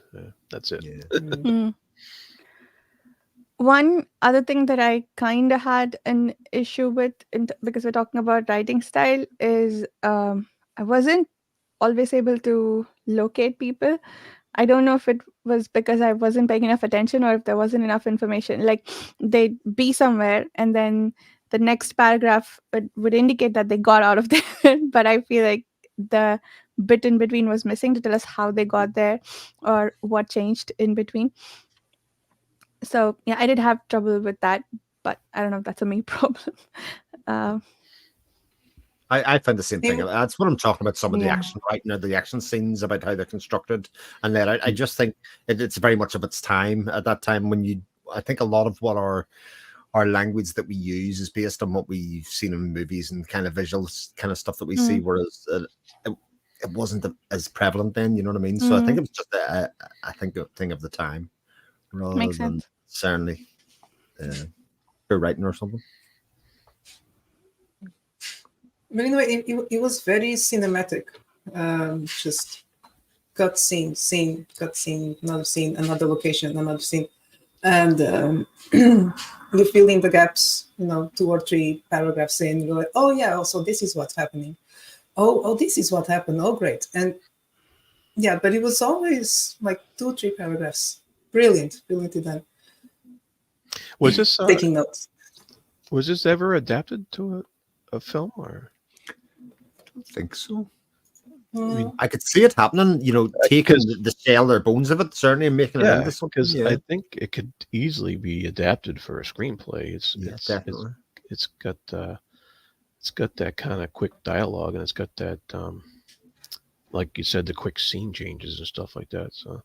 That's it. Yeah. Mm. One other thing that I kind of had an issue with, because we're talking about writing style, is I wasn't always able to locate people. I don't know if it was because I wasn't paying enough attention or if there wasn't enough information. Like they'd be somewhere and then the next paragraph would indicate that they got out of there. But I feel like the bit in between was missing to tell us how they got there or what changed in between. So yeah, I did have trouble with that, but I don't know if that's a me problem. Uh, I find the same thing. Yeah. That's what I'm talking about. Some of the Yeah. action, right now, the action scenes about how they're constructed, and then I just think it's very much of its time. At that time, I think a lot of what our language that we use is based on what we've seen in movies and kind of visuals, kind of stuff that we see. Whereas it wasn't as prevalent then. You know what I mean? So I think it was just a thing of the time, rather Makes than sense. certainly poor writing or something. But anyway, it was very cinematic. Just cut scene, another location, another scene, and you fill in the gaps. 2 or 3 paragraphs in, you're like, oh yeah, also this is what's happening. Oh, this is what happened. Oh, great. And yeah, but it was always like 2 or 3 paragraphs. Brilliantly done. Was this Taking notes. was this ever adapted to a film or? I think so. Mm. I could see it happening, taking the shell or bones of it, certainly, and making it Yeah, into something. because Yeah, I think it could easily be adapted for a screenplay. definitely. It's got that kind of quick dialogue, and it's got that like you said, the quick scene changes and stuff like that. So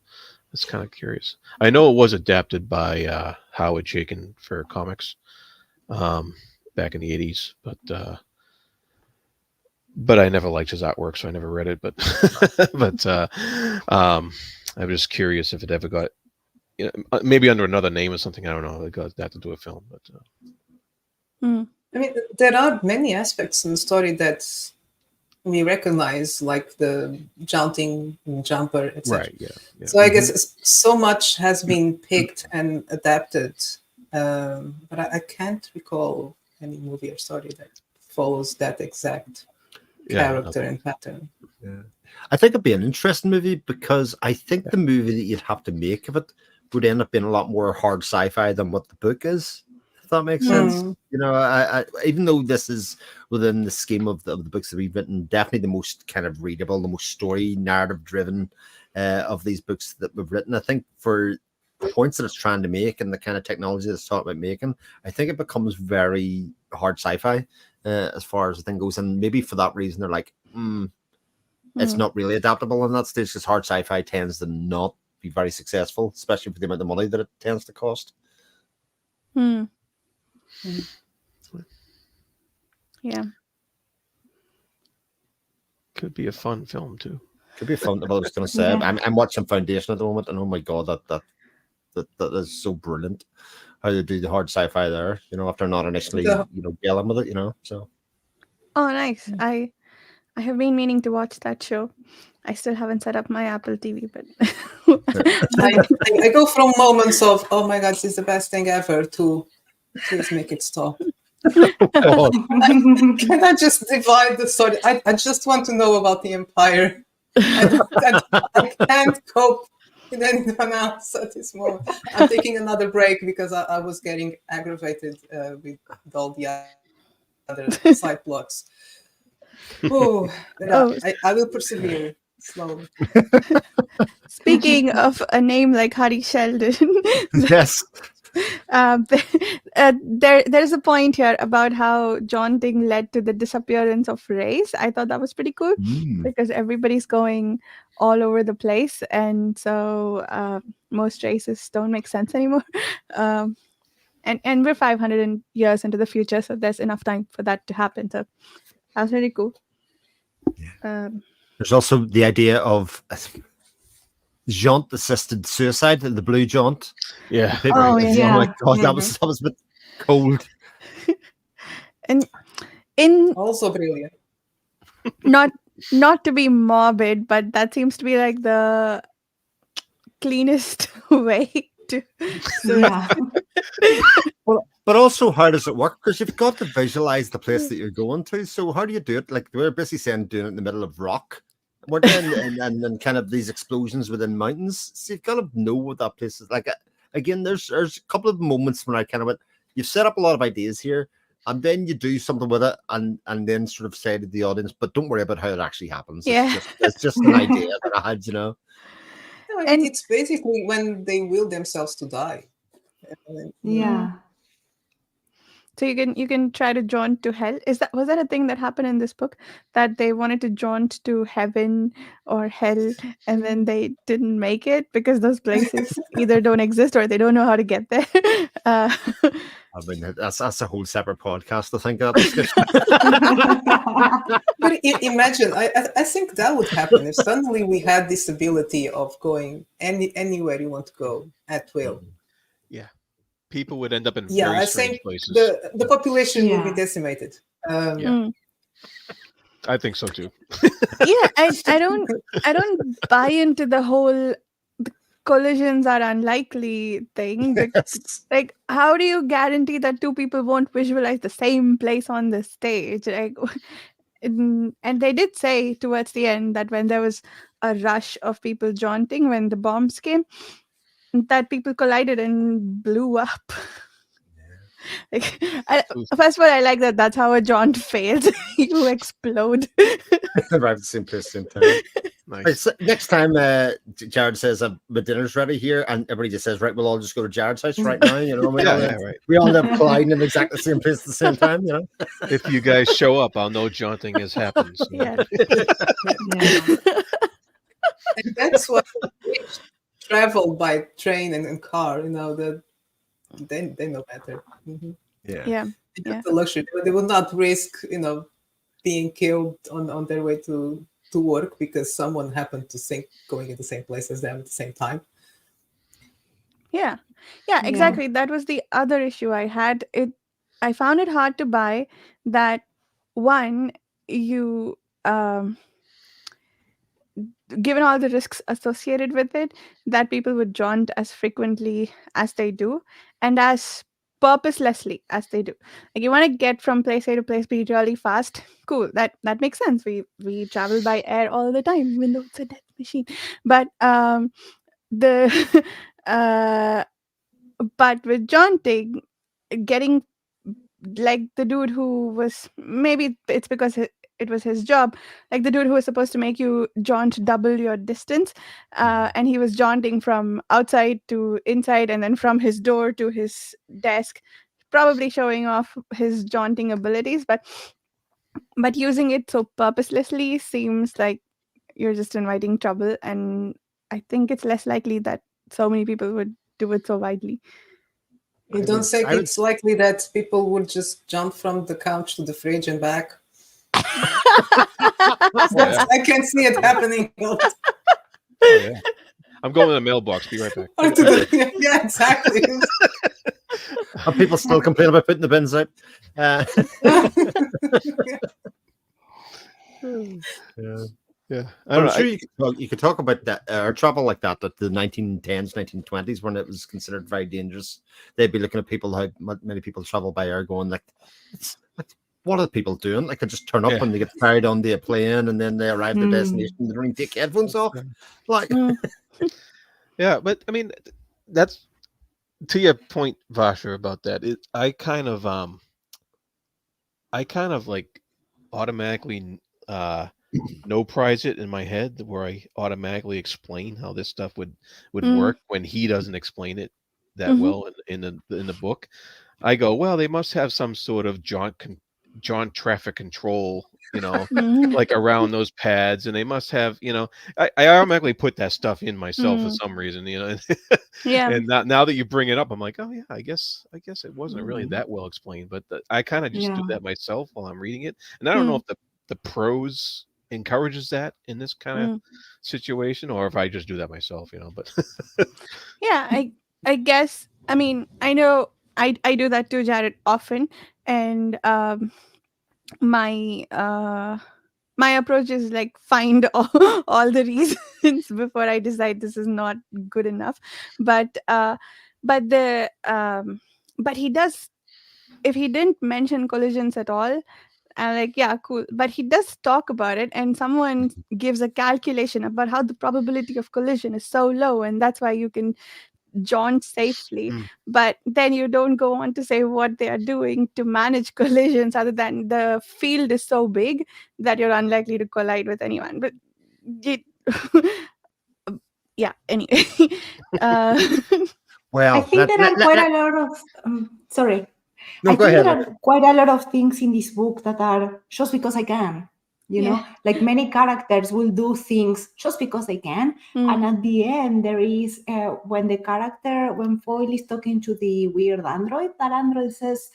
it's kind of curious. I know it was adapted by Howard Chaykin for comics back in the 80s, but I never liked his artwork, so I never read it. But I'm just curious if it ever got, maybe under another name or something. I don't know. It got adapted to a film, but. I mean, there are many aspects in the story that we recognize, like the jumper, etc. Right. Yeah. So I guess so much has been picked and adapted, but I can't recall any movie or story that follows that exact character and pattern. Yeah. I think it'd be an interesting movie because I think the movie that you'd have to make of it would end up being a lot more hard sci-fi than what the book is. If that makes sense. I even though this is within the scheme of the books that we've written, definitely the most kind of readable, the most story narrative driven of these books that we've written. I think for the points that it's trying to make and the kind of technology that's talking about making, I think it becomes very hard sci-fi as far as the thing goes. And maybe for that reason, they're like, it's not really adaptable in that stage because hard sci-fi tends to not be very successful, especially for the amount of money that it tends to cost. Yeah. Could be a fun film too. Could be fun. I was going to say, I'm watching Foundation at the moment, and oh my god, that is so brilliant. How they do the hard sci-fi there, after not initially, dealing with it, So. Oh, nice. I have been meaning to watch that show. I still haven't set up my Apple TV, but I go from moments of, oh my god, this is the best thing ever, to please make it stop. Can I just divide the story? I just want to know about the Empire. I can't cope with anyone else at this moment. I'm taking another break because I was getting aggravated with all the other side plots. I will persevere slowly. speaking of a name like Hari Sheldon, Yes. there's a point here about how jaunting led to the disappearance of race. I thought that was pretty cool because everybody's going all over the place, and so most races don't make sense anymore. And we're 500 years into the future, so there's enough time for that to happen. So that was really cool. There's also the idea of jaunt-assisted suicide, the blue jaunt. Yeah. Oh, yeah. Oh my god, that was a bit cold. And in Also brilliant. not not to be morbid, but that seems to be like the cleanest way to suicide. Yeah. But also, how does it work? Because you've got to visualize the place that you're going to. So how do you do it? Like we're basically saying, doing it in the middle of rock, weren't they? And kind of these explosions within mountains. So you've got to know what that place is like. Again, there's a couple of moments when I kind of went, you've set up a lot of ideas here, and then you do something with it, and then sort of say to the audience, but don't worry about how it actually happens. Yeah. It's just an idea that I had, No, I mean, And- it's basically when they will themselves to die. Yeah. So you can try to jaunt to hell. Was that a thing that happened in this book, that they wanted to jaunt to heaven or hell, and then they didn't make it because those places either don't exist or they don't know how to get there? I mean, that's a whole separate podcast. I think that discussion. But imagine, I think that would happen if suddenly we had this ability of going anywhere you want to go at will. Yeah. People would end up in Yeah, very I strange think places. the population will be Yeah. decimated. Yeah. Mm. I think so too. Yeah, I don't buy into the whole the collisions are unlikely thing. Yes. Like, how do you guarantee that two people won't visualize the same place on the stage? Like, and they did say towards the end that when there was a rush of people jaunting when the bombs came, that people collided and blew up. Like, first of all, I like that. That's how a jaunt fails. You explode. Arrive at the same place, same time. Right, Nice. so next time Jared says my dinner's ready here, and everybody just says, right, we'll all just go to Jared's house right now. You know, Yeah, right. we all end up colliding in exactly the same place at the same time. You know, If you guys show up, I'll know jaunting has happened. So. Yeah. Yeah. And that's why they travel by train and car. You know, they know better. Mhm. yeah. Yeah. They have the luxury. They would not risk, being killed on their way to work because someone happened to think going in the same place as them at the same time. Yeah, Yeah. exactly. That was the other issue I had. I found it hard to buy that one, you given all the risks associated with it, that people would jaunt as frequently as they do and as purposelessly as they do. Like, you want to get from place A to place B really fast. Cool. That makes sense. We travel by air all the time, even though it's a death machine. But the but with jaunting, getting, like, the dude who was, maybe it's because it was his job, like the dude who was supposed to make you jaunt double your distance, and he was jaunting from outside to inside and then from his door to his desk, probably showing off his jaunting abilities, but using it so purposelessly seems like you're just inviting trouble, and I think it's less likely that so many people would do it so widely. You I don't would- think I would- it's likely that people would just jump from the couch to the fridge and back? Yeah. I can see it happening. Oh, yeah. I'm going to the mailbox. Be right back. Yeah, exactly. And people still complain about putting the bins out. Yeah. Yeah. I don't I'm know. sure you could talk about that or travel like that at the 1910s, 1920s, when it was considered very dangerous. They'd be looking at people, how many people travel by air, going like, what are people doing? Like, they just turn up Yeah. and they get carried on the plane, and then they arrive at the Mm. destination. They don't even take headphones off. Like, Yeah, but I mean, that's to your point, Vasher, about that. I kind of like automatically no prize it in my head, where I automatically explain how this stuff would Mm. work when he doesn't explain it that Mhm. well in the book. I go, well, they must have some sort of jaunt traffic control, Mhm. like around those pads, and they must have, I automatically put that stuff in myself for Mm. some reason, Yeah. and now that you bring it up, I'm like, oh yeah, I guess it wasn't really Mhm. that well explained, but I kind of just do Yeah. that myself while I'm reading it, and I don't know Mm. if the prose encourages that in this kind of Mm. situation, or if I just do that myself, but Yeah, I guess, I mean, I know I do that too, Jared, often, and my my approach is like find all the reasons before I decide this is not good enough. But the but he does, if he didn't mention collisions at all, and like, yeah, cool, but he does talk about it, and someone gives a calculation about how the probability of collision is so low, and that's why you can jaunt safely. Mm. But then you don't go on to say what they are doing to manage collisions, other than the field is so big that you're unlikely to collide with anyone. But it, yeah, anyway. uh, Well, I think there are quite a lot of sorry. No, I go think ahead. there are quite a lot of things in this book that are just because I can. You Yeah. know, like many characters will do things just because they can. And Mm, at the end, there is when Foyle is talking to the weird android, that android says,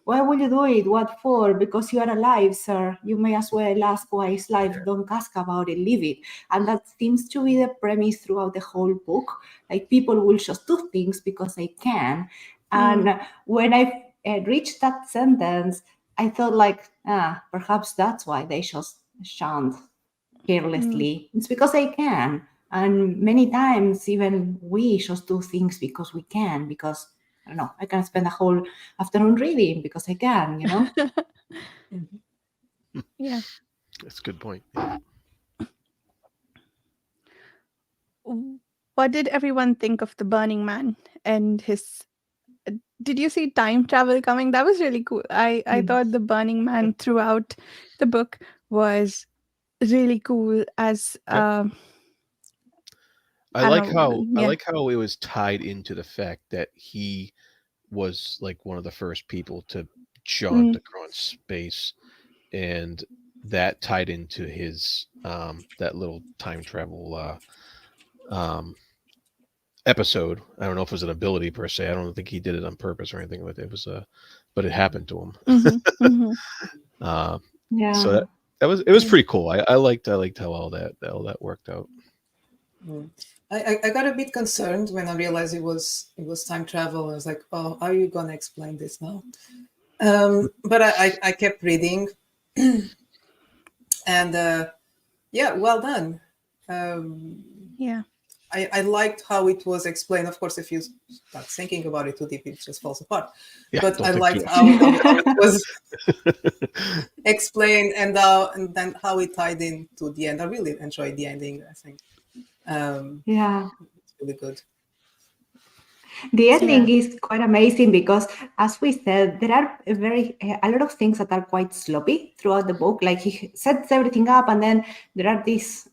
why will you do it? What for? Because you are alive, sir. You may as well ask why is life. Don't ask about it, leave it. And that seems to be the premise throughout the whole book. Like people will just do things because they can. And when I reached that sentence, I thought like, perhaps that's why they just shunned carelessly. It's because they can. And many times even we just do things because we can, because I don't know, I can spend a whole afternoon reading because I can, you know? yeah. That's a good point. What did everyone think of the Burning Man and his? Did you see time travel coming? That was really cool. I thought the Burning Man throughout the book was really cool. As I I like don't know, I yeah. like how it was tied into the fact that he was like one of the first people to jaunt across space, and that tied into his that little time travel episode. I don't know if it was an ability per se. I don't think he did it on purpose or anything, but it was but it happened to him. Uh, Yeah. so that was, it was pretty cool. I liked how all that worked out. I got a bit concerned when I realized it was time travel. I was like, oh, how are you gonna explain this now? But I kept reading, and yeah, well done. Yeah. I liked how it was explained. Of course, if you start thinking about it too deep, it just falls apart. Yeah, But don't I think too liked much. how it was explained, and then how it tied in to the end. I really enjoyed the ending. I think Yeah. it's really good. The ending Yeah. is quite amazing because, as we said, there are a lot of things that are quite sloppy throughout the book. Like he sets everything up, and then there are these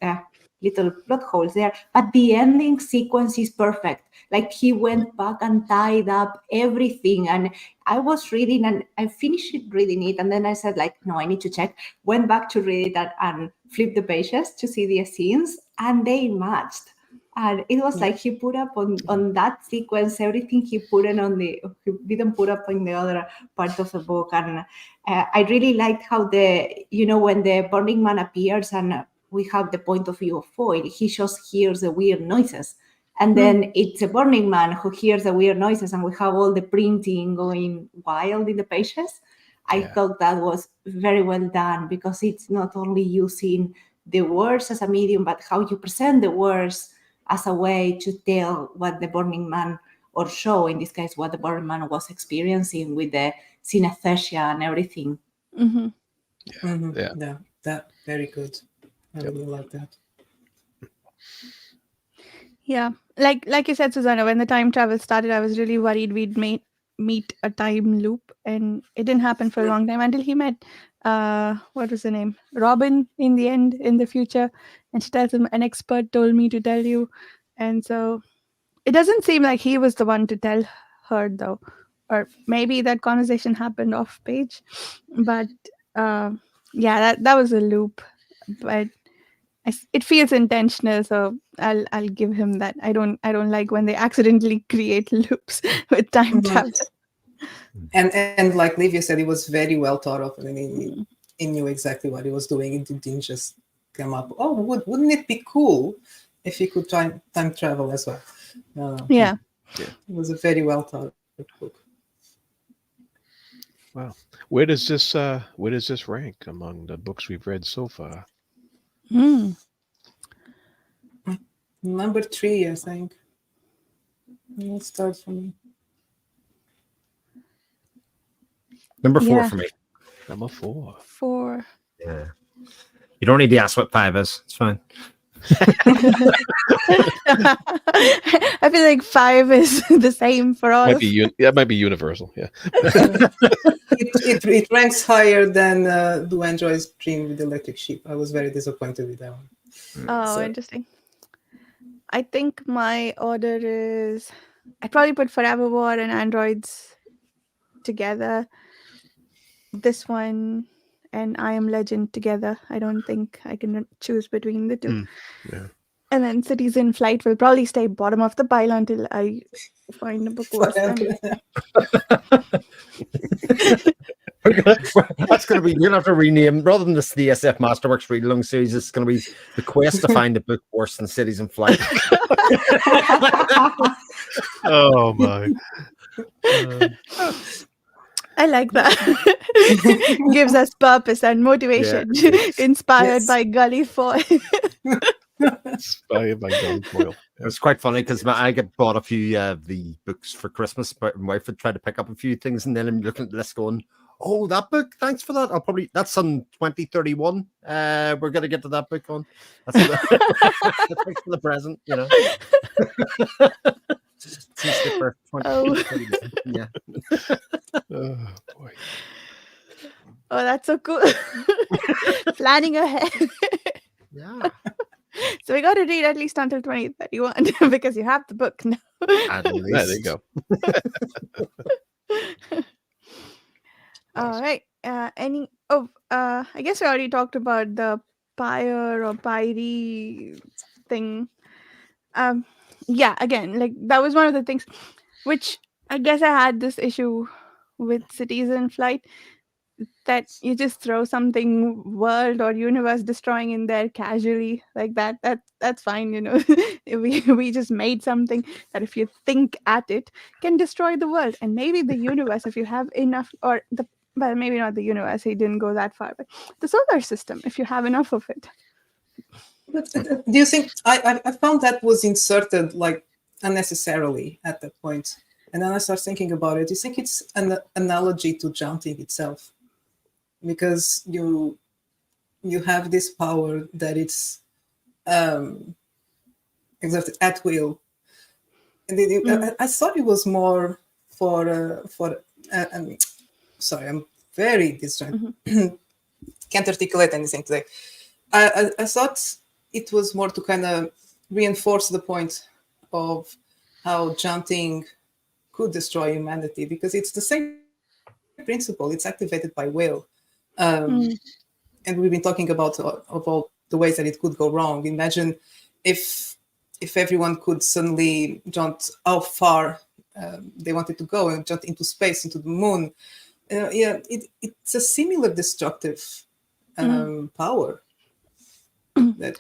little plot holes there. But the ending sequence is perfect. Like he went back and tied up everything. And I was reading, and I finished reading it, and then I said, like, no, I need to check. Went back to read it and flip the pages to see the scenes, and they matched. And it was like he put up on that sequence everything he didn't put up in the other part of the book. And I really liked how when the Burning Man appears and we have the point of view of Foyle, he just hears the weird noises. And then it's a Burning Man who hears the weird noises, and we have all the printing going wild in the pages. I thought that was very well done, because it's not only using the words as a medium, but how you present the words as a way to tell what the Burning Man, or show in this case what the Burning Man was experiencing with the synesthesia and everything. Yeah, that very good. I really like that. Yeah, like you said, Susanna, when the time travel started, I was really worried we'd meet a time loop, and it didn't happen for a long time until he met what was her name, Robin, in the end, in the future, and she tells him, an expert told me to tell you. And so it doesn't seem like he was the one to tell her, though, or maybe that conversation happened off page. But yeah, that was a loop, but it feels intentional, so I'll give him that. I don't like when they accidentally create loops with time travel. And like Livia said, it was very well thought of. I mean, he knew exactly what he was doing. It didn't just come up. Oh, wouldn't it be cool if he could time travel as well? Yeah. It was a very well thought book. Wow. Where does this rank among the books we've read so far? Hmm. Number 3, I think. Let's start from me. Number 4 Yeah. for me. Number 4. 4. Yeah. You don't need to ask what 5 is. It's fine. I feel like 5 is the same for all. That might be universal. Yeah. It ranks higher than Do Androids Dream with the Electric Sheep. I was very disappointed with that one. Oh, So- interesting. I think my order is I'd probably put Forever War and Androids together. This one and I Am Legend together. I don't think I can choose between the two. Yeah. And then Cities in Flight will probably stay bottom of the pile until I find a book worse than it. That's going to be, you'll have to rename, rather than this, the SF Masterworks read along series, it's going to be the quest to find a book worse than Cities in Flight. Oh my. I like that. Gives us purpose and motivation. Inspired Yes. by Gully Foy. Inspired by Gully Foyle. It was quite funny because I get bought a few of the books for Christmas, but my wife would try to pick up a few things, and then I'm looking at the list going, oh, that book, thanks for that. That's on 2031. We're going to get to that book on. That's thanks for the present, you know. For 2031. Yeah. Oh boy. Oh, that's so cool. Planning ahead. Yeah. So we got to read at least until 2031 because you have the book now. At least. Yeah, there you go. All right. I guess we already talked about the pyre or pyre thing. Yeah, again, like that was one of the things which I guess I had this issue with Cities in Flight, that you just throw something world or universe destroying in there casually like that. That's fine, you know. we just made something that if you think at it can destroy the world and maybe the universe if you have enough, or the well, maybe not the universe, he didn't go that far, but the solar system if you have enough of it. But do you think I found that was inserted like unnecessarily at that point? And then I start thinking about it. Do you think it's an analogy to Jaunting itself? Because you have this power that it's exerted at will. And I thought it was more for sorry, I'm very disjointed. Can't articulate anything today. I thought it was more to kind of reinforce the point of how Jaunting could destroy humanity, because it's the same principle. It's activated by will. And we've been talking about of all the ways that it could go wrong. Imagine if everyone could suddenly jaunt how far they wanted to go and jaunt into space, into the moon. It's a similar destructive power that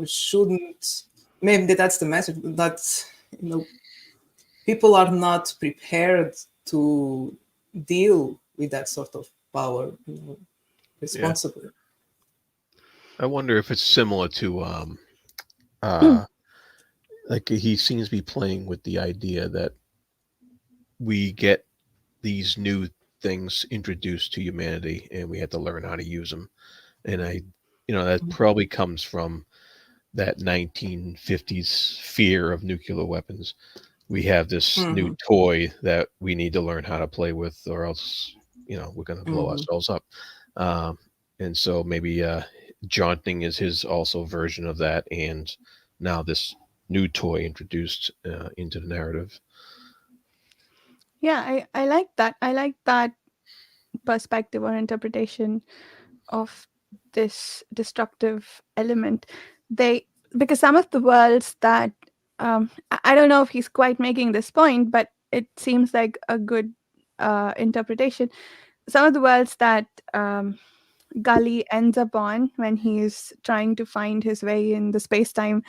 shouldn't. Maybe that's the message. That people are not prepared to deal with that sort of power responsibly. Yeah. I wonder if it's similar to like he seems to be playing with the idea that we get these new things introduced to humanity and we have to learn how to use them. And that probably comes from that 1950s fear of nuclear weapons. We have this new toy that we need to learn how to play with, or else, we're going to blow ourselves up. And so maybe Jaunting is his also version of that. And now this new toy introduced into the narrative. Yeah, I like that. I like that perspective or interpretation of this destructive element. Because some of the worlds that I don't know if he's quite making this point, but it seems like a good interpretation. Some of the worlds that Gully ends up on when he's trying to find his way in the space-time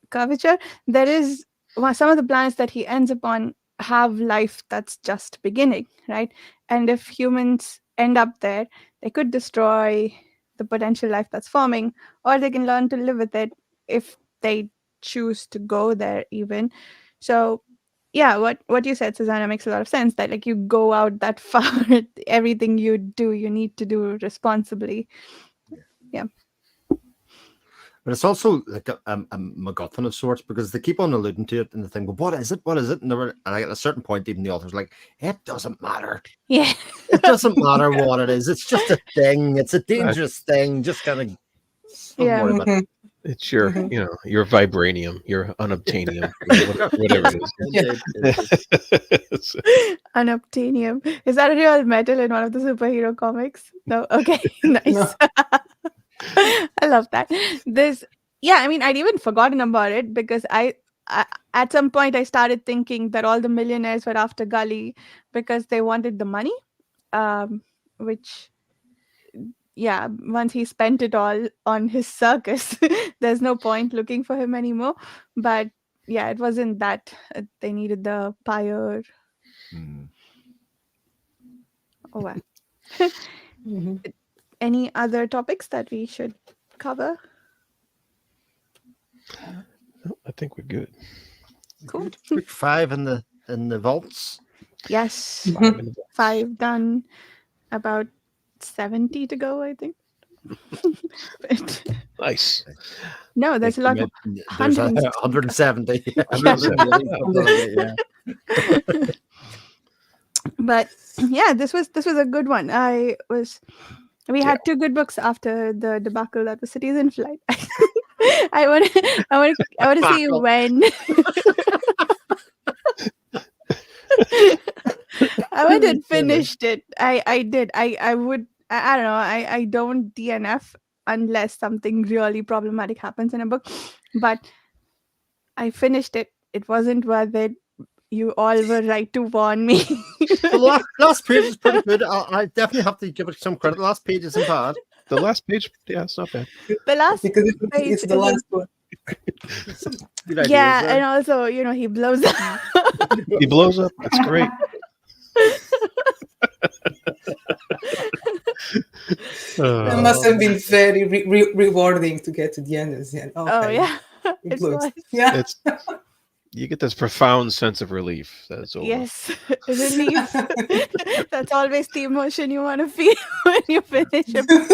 curvature, there is some of the planets that he ends up on have life that's just beginning, right? And if humans end up there, they could destroy the potential life that's forming, or they can learn to live with it if they choose to go there even. So yeah, what you said, Susanna, makes a lot of sense, that like you go out that far, everything you do, you need to do responsibly. Yeah. But it's also like a MacGuffin of sorts, because they keep on alluding to it and they think, well, what is it? What is it? And at a certain point, even the author's like, it doesn't matter. Yeah. It doesn't matter what it is. It's just a thing. It's a dangerous thing. Just kind of Yeah. worry about it. It's your, your vibranium, your unobtainium, whatever it is. Unobtainium. Is that a real metal in one of the superhero comics? No? Okay, nice. No. I love that. I mean, I'd even forgotten about it because I at some point I started thinking that all the millionaires were after Gully because they wanted the money, which, yeah, once he spent it all on his circus, there's no point looking for him anymore. But yeah, it wasn't that they needed the pyre. Oh, wow. Any other topics that we should cover? I think we're good. Cool. Book 5 in the vaults. Yes. Mhm. 5 done. About 70 to go, I think. But Nice. no, there's a lot more. There's 170. Yeah. But yeah, this was a good one. We had 2 good books after the debacle that was Cities in Flight. I want to see when I went and finished it. I did. I would. I don't know. I don't DNF unless something really problematic happens in a book. But I finished it. It wasn't worth it. You all were right to warn me. The last page is pretty good. I definitely have to give it some credit. The last page isn't bad. The last page, yeah, it's not bad. The last Because page it's the last one. Good ideas yeah, there. and also, he blows up. He blows up. That's great. It must have been very rewarding to get to the end and say, Oh okay, yeah, it it looks. was. Yeah. You get this profound sense of relief that it's over. Yes, relief. That's always the emotion you want to feel when you finish a book.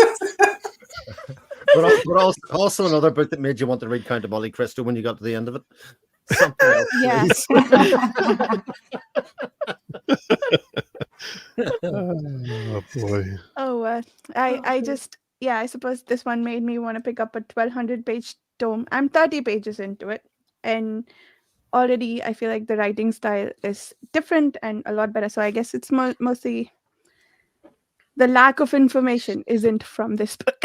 But also another book that made you want to read Count of Monte Cristo when you got to the end of it. Something else, Yeah. please. Oh boy. Oh, I suppose this one made me want to pick up a 1,200-page tome. I'm 30 pages into it, and already I feel like the writing style is different and a lot better. So I guess it's mostly the lack of information isn't from this book,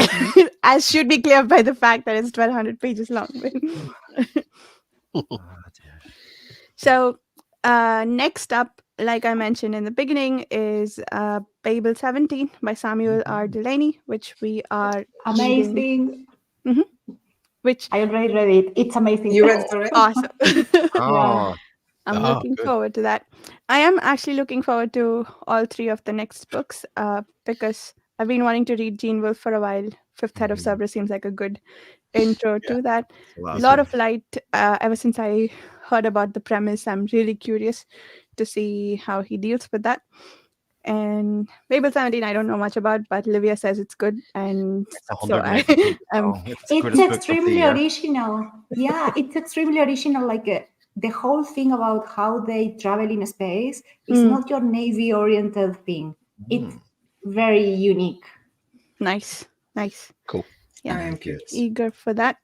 as should be clear by the fact that it's 1,200 pages long. So next up, like I mentioned in the beginning, is Babel 17 by Samuel R. Delaney, which we are reading. Amazing. Which I already read it. It's amazing. You read it already? awesome. Oh, I'm looking good. forward to that. I am actually looking forward to all 3 of the next books because I've been wanting to read Gene Wolfe for a while. Fifth Head of Cerberus seems like a good intro to that. A lot of light. Ever since I heard about the premise, I'm really curious to see how he deals with that. And Babel 17, I don't know much about, but Livia says it's good, and so it's extremely original. Yeah, it's extremely original. Like the whole thing about how they travel in space is not your Navy-oriented thing. It's very unique. Nice. Cool. Yeah, I am curious. Eager for that.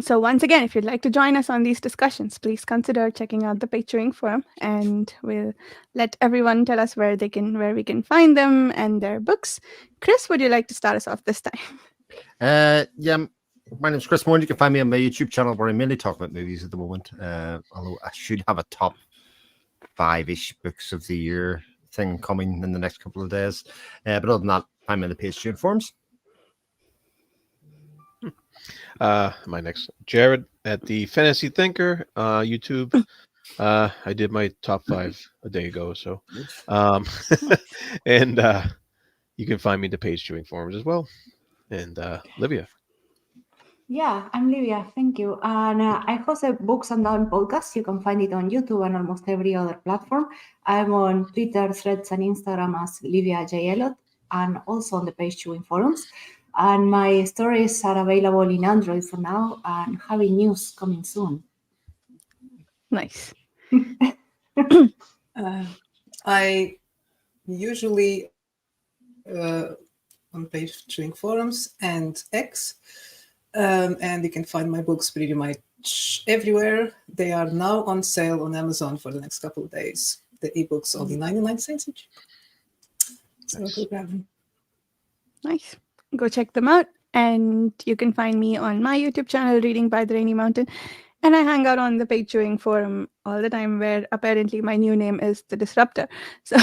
So once again, if you'd like to join us on these discussions, please consider checking out the Patreon forum, and we'll let everyone tell us where we can find them and their books. Chris, would you like to start us off this time? Yeah, my name's Chris Moore. You can find me on my YouTube channel where I mainly talk about movies at the moment. Although I should have a top 5-ish books of the year thing coming in the next couple of days. But other than that, I'm in the Patreon forums. My next Jared at the Fantasy Thinker YouTube. I did my top 5 a day ago, so Good. um, Nice. and you can find me in the page chewing forums as well. And Livia. Yeah, I'm Livia. Thank you. And I host a Books and Down podcast. You can find it on YouTube and almost every other platform. I'm on Twitter, Threads, and Instagram as Livia J. Elliot, and also on the page chewing forums. And my stories are available in Android for now and having news coming soon. Nice. I usually on page chewing forums and X, and you can find my books pretty much everywhere. They are now on sale on Amazon for the next couple of days. The ebooks only 99 cents each. So go grab them. Nice. Go check them out. And you can find me on my YouTube channel, Reading by the Rainy Mountain. And I hang out on the Page Chewing forum all the time, where apparently my new name is The Disruptor. So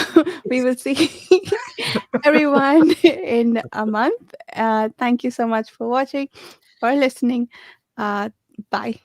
we will see everyone in a month. Thank you so much for watching or listening. Bye.